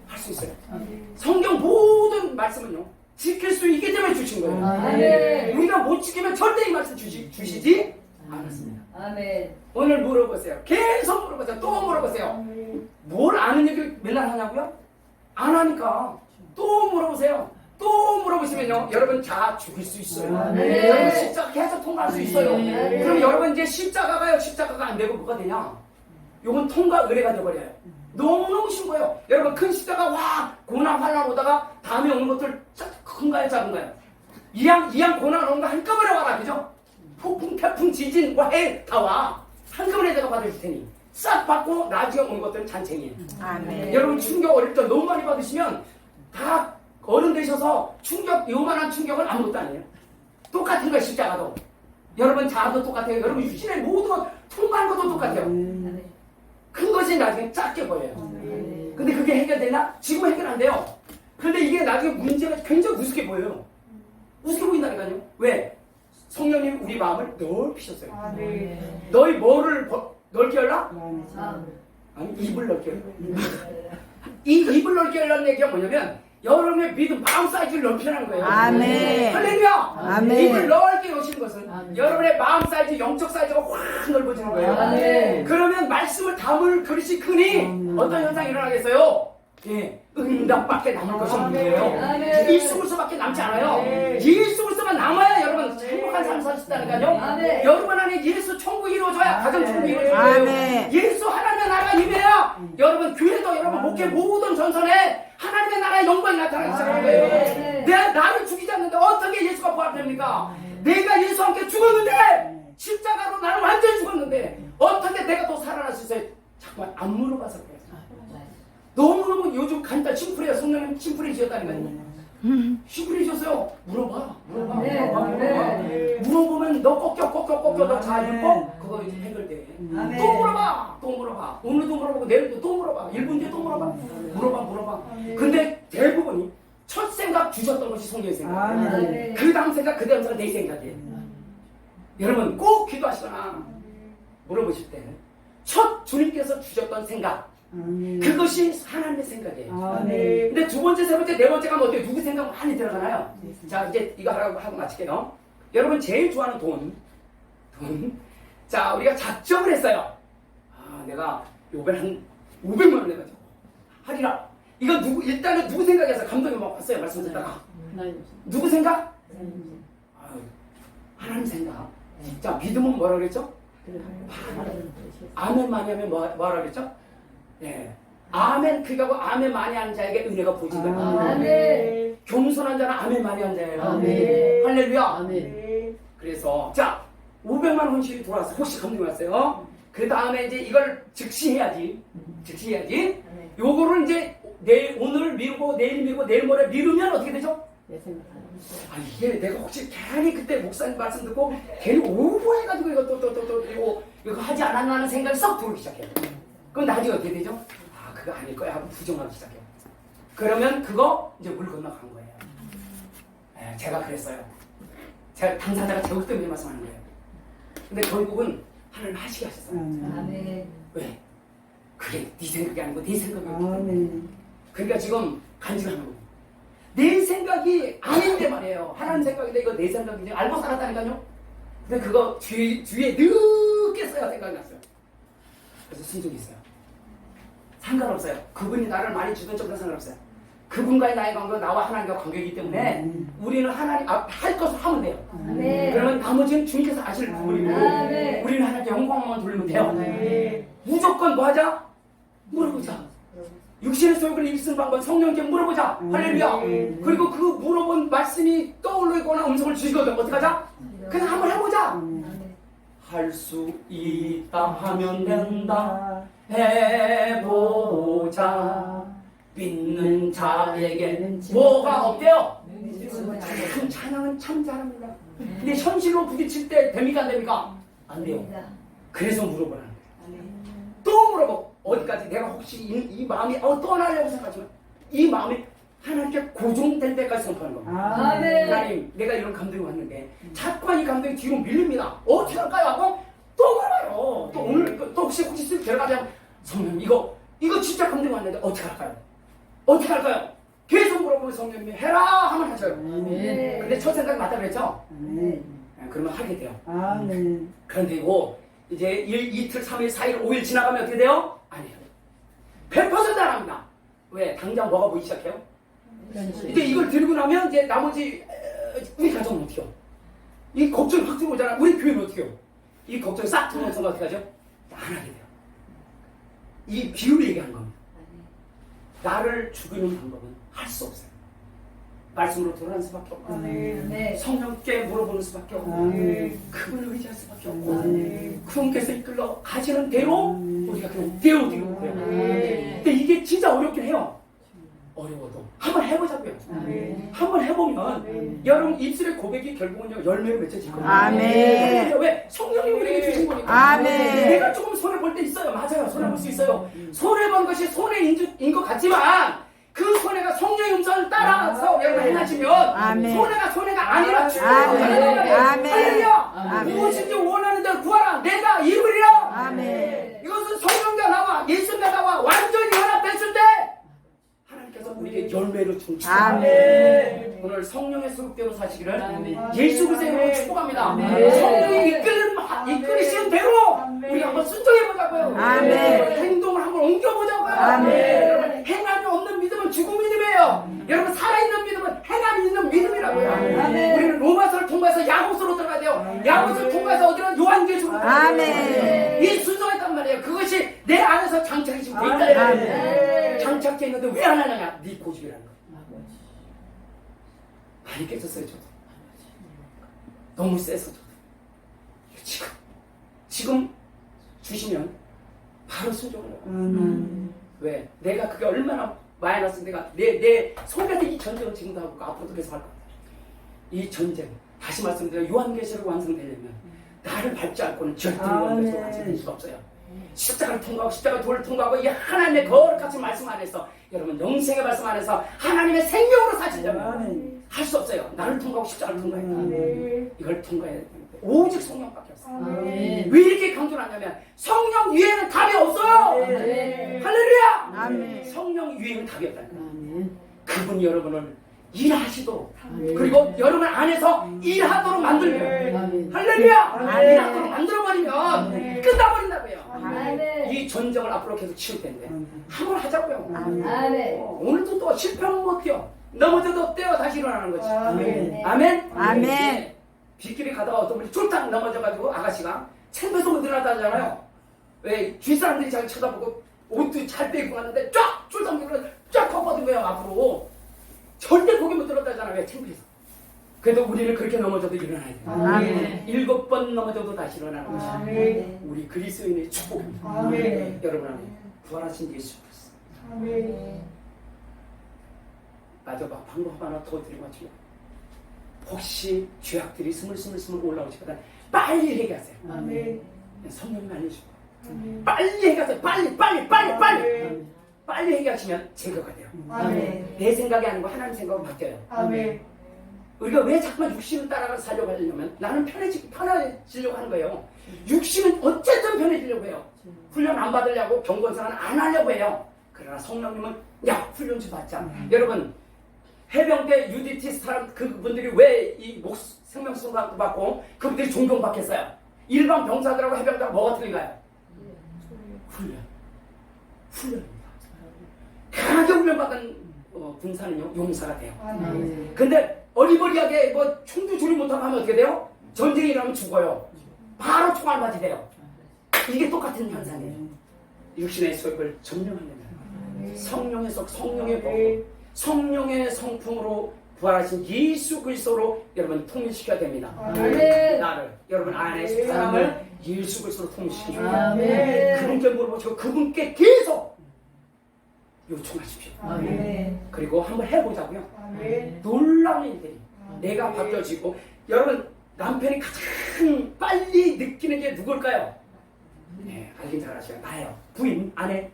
할 수 있어요. 성경 모든 말씀은요 지킬 수 있기 때문에 주신 거예요. 우리가 못 지키면 절대 이 말씀 주시지 않았습니다. 오늘 물어보세요. 계속 물어보세요. 또 물어보세요. 뭘 아는 얘기를 맨날 하냐고요? 안 하니까 또 물어보세요. 또 물어보시면요 여러분 다 죽일 수 있어요. 여러분 십자가 계속 통과할 수 있어요. 그럼 여러분 이제 십자가가요 십자가가 안 되고 뭐가 되냐? 요건 통과 의례가 돼버려요. 너무너무 쉬운 거예요. 여러분 큰 십자가 와 고난 환난 오다가 다음에 오는 것들 큰가요 작은가요? 이양 고난 오는 거 한꺼번에 와라 그죠? 폭풍 태풍 지진 해 다 와 한꺼번에 내가 받아줄 테니 싹 받고 나중에 오는 것들은 잔챙이에요. 여러분 충격 어릴 때 너무 많이 받으시면 다 어른 되셔서 충격 요만한 충격은 아무것도 아니에요. 똑같은 거예요. 십자가도 여러분 자아도 똑같아요. 여러분 육신의 모든 것 통과한 것도 똑같아요. 큰 것이 나중에 작게 보여요. 근데 그게 해결되나? 지금 해결 안 돼요. 근데 이게 나중에 문제가 굉장히 우습게 보여요. 우습게 보인다니까요. 왜? 성령님 우리 마음을 넓히셨어요. 너희 뭐를 넓게 열라? 아니 입을 넓게 열라. 이 입을 넓게 열라는 얘기가 뭐냐면 여러분의 믿음 마음 사이즈를 넓히라는 거예요. 할렐루야. 입을 넓게 여시는 것은 여러분의 마음 사이즈 영적 사이즈가 확 넓어지는 거예요. 그러면 말씀을 담을 그릇이 크니 어떤 현상이 일어나겠어요? 응답밖에 남을 것이 없는 거예요. 예수로서밖에 남지 않아요. 예수로서만 남아야 여러분 행복한 삶을 살 수 있다니까요. 여러분 안에 예수 천국이 이루어져야 가정 천국이 이루어져요. 예수 하나님의 나라가 임해야 여러분 교회도 여러분 목회 모든 전선에 하나님의 나라의 영광이 나타나기 시작하는 거예요. 내가 나를 죽이지 않는데 어떻게 예수가 부활됩니까? 내가 예수와 함께 죽었는데 십자가로 나는 완전히 죽었는데 어떻게 내가 또 살아날 수 있어요? 잠깐만 안 물어봐서 그래요. 너무너무 요즘 간단 심플해요. 성령님 심플해지셨다니까요. 심플해지셨어요. 물어봐. 물어보면 너 꺾여 너 잘 읽고 그거 이제 해결돼. 또 물어봐. 오늘도 물어보고 내일도 또 물어봐. 1분 뒤에 또 물어봐. 물어봐. 근데 대부분이 첫 생각 주셨던 것이 성령의 생각이에요. 그 다음 생각 그 다음 생각 내 생각이에요. 여러분 꼭 기도하시거나 물어보실 때 첫 주님께서 주셨던 생각 그것이 하나님의 생각이에요. 근데 두 번째, 세 번째, 네 번째 가면 어때요? 누구 생각 많이 들어가나요? 자, 이제 이거 하고 마칠게요. 여러분 제일 좋아하는 돈. 자, 우리가 작정을 했어요. 내가 요번에 한 500만 원 해가지고 하리라. 이거 일단은 누구 생각에서 감동이 막 왔어요. 말씀 듣다가. 누구 생각? 아유, 하나님 생각. 자, 믿음은 뭐라 그랬죠? 아멘 많이 하면 뭐라 그랬죠? 예. 아멘 크게 하고 아멘 많이 하는 자에게 은혜가 부어진다. 아멘. 겸손한 자는 아멘 많이 한 자예요. 아멘. 할렐루야. 아멘. 그래서 자 500만 혼실이 돌아왔어. 혹시 감동이 왔어요? 그 다음에 이제 이걸 즉시해야지. 즉시해야지. 요거를 이제 오늘 미루고 내일 미루고 내일 모레 미루면 어떻게 되죠? 아 이게 내가 혹시 괜히 그때 목사님 말씀 듣고 괜히 오버해가지고 이거 이거 하지 않았나 하는 생각이 썩 들어오기 시작해요. 그럼 나중에 어떻게 되죠? 아 그거 아닐 거야 하고 부정하기 시작해요. 그러면 그거 이제 물 건너간 거예요. 네, 제가 그랬어요. 제가 당사자가 제국 때문에 말씀하는 거예요. 근데 결국은 하나님 하시게 하셨어요. 아멘. 왜? 그게 네 생각이 아니고 내 생각이에요. 그러니까 지금 간증하는 거예요. 내 생각이 아닌데 말이에요. 하나님 생각인데 이거 내 생각이지 알고 살았다니까요. 근데 그거 뒤에 늦게 써야 생각이 났어요. 그래서 순종이 있어요. 상관없어요. 그분이 나를 많이 주든 적든 상관없어요. 그분과의 나의 관계가 나와 하나님과 관계이기 때문에 우리는 하나님 할 것을 하면 돼요. 아멘. 그러면 나머지는 주님께서 아실 부분이고 아멘. 우리는 하나님께 영광만 돌리면 돼요. 아멘. 무조건 뭐 하자? 물어보자. 육신의 소욕을 일승 방법 성령께 물어보자. 할렐루야. 그리고 그 물어본 말씀이 떠오르거나 음성을 주시거든. 어떻게 하자? 그냥 한번 해보자. 할 수 있다 하면 된다. 해보자. 믿는 자에게 뭐가 없대요? 참 찬양은 참 잘합니다. 근데 현실로 부딪힐 때 됩니까 안 됩니까? 안 돼요. 그래서 물어보라는 거예요. 또 물어보. 어디까지 내가 혹시 이 마음이 떠나려고 생각하지만 이 마음이 하나님께 고정될 때까지 선포하는 겁니다. 아멘. 하나님 내가 이런 감동이 왔는데 자꾸 이 감동이 뒤로 밀립니다. 어떻게 할까요? 하고 또 물어봐요. 또 오늘 또 혹시 쓱 들어가자면 성령 이거 진짜 감동이 왔는데 어떻게 할까요? 어떻게 할까요? 계속 물어보면 성령님이 해라 하면 하셔요. 근데 첫 생각이 맞다 그랬죠? 그러면 하게 돼요. 그런데 이거 이제 이틀, 3일, 4일, 5일 지나가면 어떻게 돼요? 아니에요. 100% 안 합니다. 왜? 당장 뭐가 보이기 시작해요? 이제 이걸 들고 나면 이제 나머지 우리 가정은 어떻게 해요? 이 걱정이 확 들어오잖아. 우리 교회는 어떻게 해요? 이 걱정이 싹 들어오는 순간 어떻게 하죠? 안 하게 돼요. 이 비유를 얘기하는 겁니다. 나를 죽이는 방법은 할 수 없어요. 말씀으로 돌아가는 수밖에 없고 성령께 물어보는 수밖에 없고 그분을 의지할 수밖에 없고 그분께서 이끌러 가시는 대로 우리가 그냥 되어드리고 그래요. 근데 이게 진짜 어렵긴 해요. 어려워도 한번 해보자고요. 한번 해보면 여러분 입술의 고백이 결국은 열매로 맺혀질 거예요. 아멘. 왜? 성령이 우리에게 주신 거니까. 아멘. 내가 조금 손해볼 때 있어요. 맞아요. 손해볼 수 있어요. 손해본 것이 손해인 것 같지만 그 손해가 성령의 음성을 따라서 여러분 행하시면 아멘. 손해가 아니라 아멘. 아멘. 할렐루야. 아멘. 무엇인지 원하는 대로 구하라. 내가 이루리라. 아멘. 이것은 성령과 나와 예수님과 나와 완전히 연합됐을 때 하나님께서 우리에게 열매로 충실합니다. 아멘. 오늘 성령의 소속대로 사시기를 예수 그리스도의 이름으로 축복합니다. 아멘. 성령이 이끌으시는 대로 우리 한번 순종해보자고요. 아멘. 행동을 한번 옮겨보자고요. 아멘. 여러분 행함이 없는 믿음은 죽은 믿음이에요. 여러분 살아있는 믿음은 행함이 있는 믿음이라고요. 아멘. 우리는 로마서를 통과해서 야고서로 들어가야 돼요. 야고서를 통과해서 어디로 요한계시로 들어가야 돼요. 아멘. 이 순종했단 말이에요. 그것이 내 안에서 장착이 지금 돼 있다. 아멘. 장착돼 있는데 왜 안 하느냐? 네 고집이라는 거. 많이 깨졌어요, 저도. 너무 세서 저도. 지금 주시면 바로 순종을 해요. 왜? 내가 그게 얼마나 마이너스 내가 내 속에서 이 전쟁을 지금도 하고 앞으로도 계속 할 거야. 이 전쟁 다시 말씀드려 요한계시록 완성되려면 나를 밟지 않고는 절대 요한계시록 완성될 수가 없어요. 십자가를 통과하고 십자가 돌을 통과하고 이 하나님의 거룩하신 말씀 안에서 여러분 영생의 말씀 안에서 하나님의 생명으로 사시려면 할 수 없어요. 나를 통과하고 십자가를 통과해야 이걸 통과해야 되는데 오직 성령밖에 없어요. 왜 이렇게 강조를 하냐면 성령 위에는 답이 없어요. 할렐루야. 아멘. 성령 위에는 답이 없다는 거예요. 그분이 여러분을 일하시도록 아멘. 그리고 여러분 안에서 일하도록 만들면 아멘. 할렐루야! 아멘. 일하도록 만들어버리면 아멘. 끝나버린다고요. 아멘. 이 전쟁을 앞으로 계속 치울 텐데 한번 하자고요. 아멘. 오늘도 또 실패하면 못 뛰어. 넘어져도 떼어 다시 일어나는 거지. 아멘. 아멘? 아멘. 예. 빗길에 가다가 어떤 분이 쫄딱 넘어져가지고 아가씨가 챙겨서 늘어나다잖아요. 왜? 주위 사람들이 자기 쳐다보고 옷도 잘 빼입고 갔는데 쫙! 쫄딱 늘어나 쫙 걷거든 거예요 앞으로. 절대 고개 못 들었다잖아요. 왜? 창피해서. 그래도 우리는 그렇게 넘어져도 일어나야 돼요. 아멘. 7번 넘어져도 다시 일어나는 것이 아멘. 우리 그리스도인의 축복입니다. 아멘. 여러분 안에 부활하신 예수 그리스도. 아멘. 맞아, 막 방법 하나 더 드리고 마치고 혹시 죄악들이 스물스물 올라오시거든 빨리 얘기하세요. 아멘. 성령님 알려주고 아멘. 빨리 얘기하세요. 빨리 얘기하시면 제거가 돼요. 아멘. 내 생각이 아니고 하나님 생각으로 바뀌어요. 아멘. 우리가 왜 자꾸만 육신을 따라가서 살려고 하려면 나는 편해지려고 하는 거예요. 육신은 어쨌든 편해지려고 해요. 훈련 안 받으려고 경건사는 안 하려고 해요. 그러나 성령님은 야 훈련 좀 받자. 여러분 해병대 UDT 사람 그분들이 왜 이 생명수당도 받고 그분들이 존경받겠어요? 일반 병사들하고 해병대가 뭐가 틀린가요? 훈련입니다. 강하게 훈련받은 군사는요 용사가 돼요. 아멘. 근데 어리버리하게 뭐 총도 조리 못하고 하면 어떻게 돼요? 전쟁이 일어나면 죽어요. 바로 총알 맞이 돼요. 이게 똑같은 현상이에요. 육신의 소욕을 점령하려면 성령의 속, 성령의 법, 성령의 성품으로 부활하신 예수 그리스도로 여러분 통일시켜야 됩니다. 아멘. 나를 여러분 안에 사람을 예수 그리스도로 통일시키고 아멘. 그분께 물어보시고 그분께 계속 요청하십시오. 아멘. 그리고 한번 해보자고요. 아멘. 놀라운 일들이 내가 바뀌어지고 여러분 남편이 가장 빨리 느끼는 게 누굴까요? 네, 알긴 잘 아시죠. 나예요. 부인, 아내.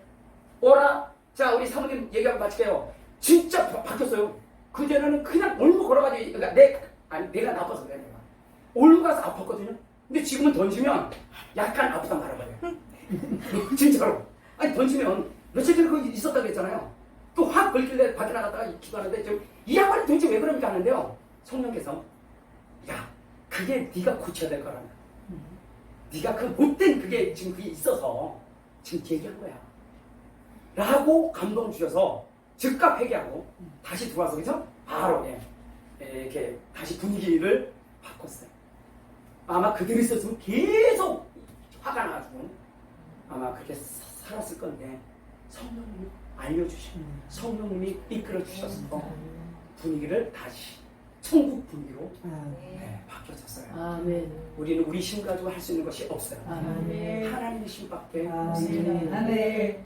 오라. 자, 우리 사모님 얘기하고 마칠게요. 진짜 바뀌었어요. 그전에는 그냥 올고 걸어가지고 그러니까 내가 나빠서 그래 내가. 올고 가서 아팠거든요. 근데 지금은 던지면 약간 아프단 말아봐요. 진짜로. 아니 던지면 며칠 전에 거기 있었다고 했잖아요. 또 확 걸길래 밖에 나갔다가 기도하는데 지금 이 양반이 도대체 왜 그런지 아는데요. 성령께서 야 그게 네가 고쳐야 될 거라며. 네가 그 못된 그게 지금 그게 있어서 지금 얘기한 거야. 라고 감동 주셔서 즉각 회개하고 다시 들어와서 그죠? 바로 이렇게 다시 분위기를 바꿨어요. 아마 그들이 있었으면 계속 화가 나가지고 아마 그렇게 살았을 건데 성령님이 알려주시고 성령님이 이끌어 주셔서 분위기를 다시 천국 분위기로 바뀌어졌어요. 아멘. 우리는 우리 힘 가지고 할 수 있는 것이 없어요. 아멘. 하나님의 힘밖에 아멘. 없습니다. 아멘.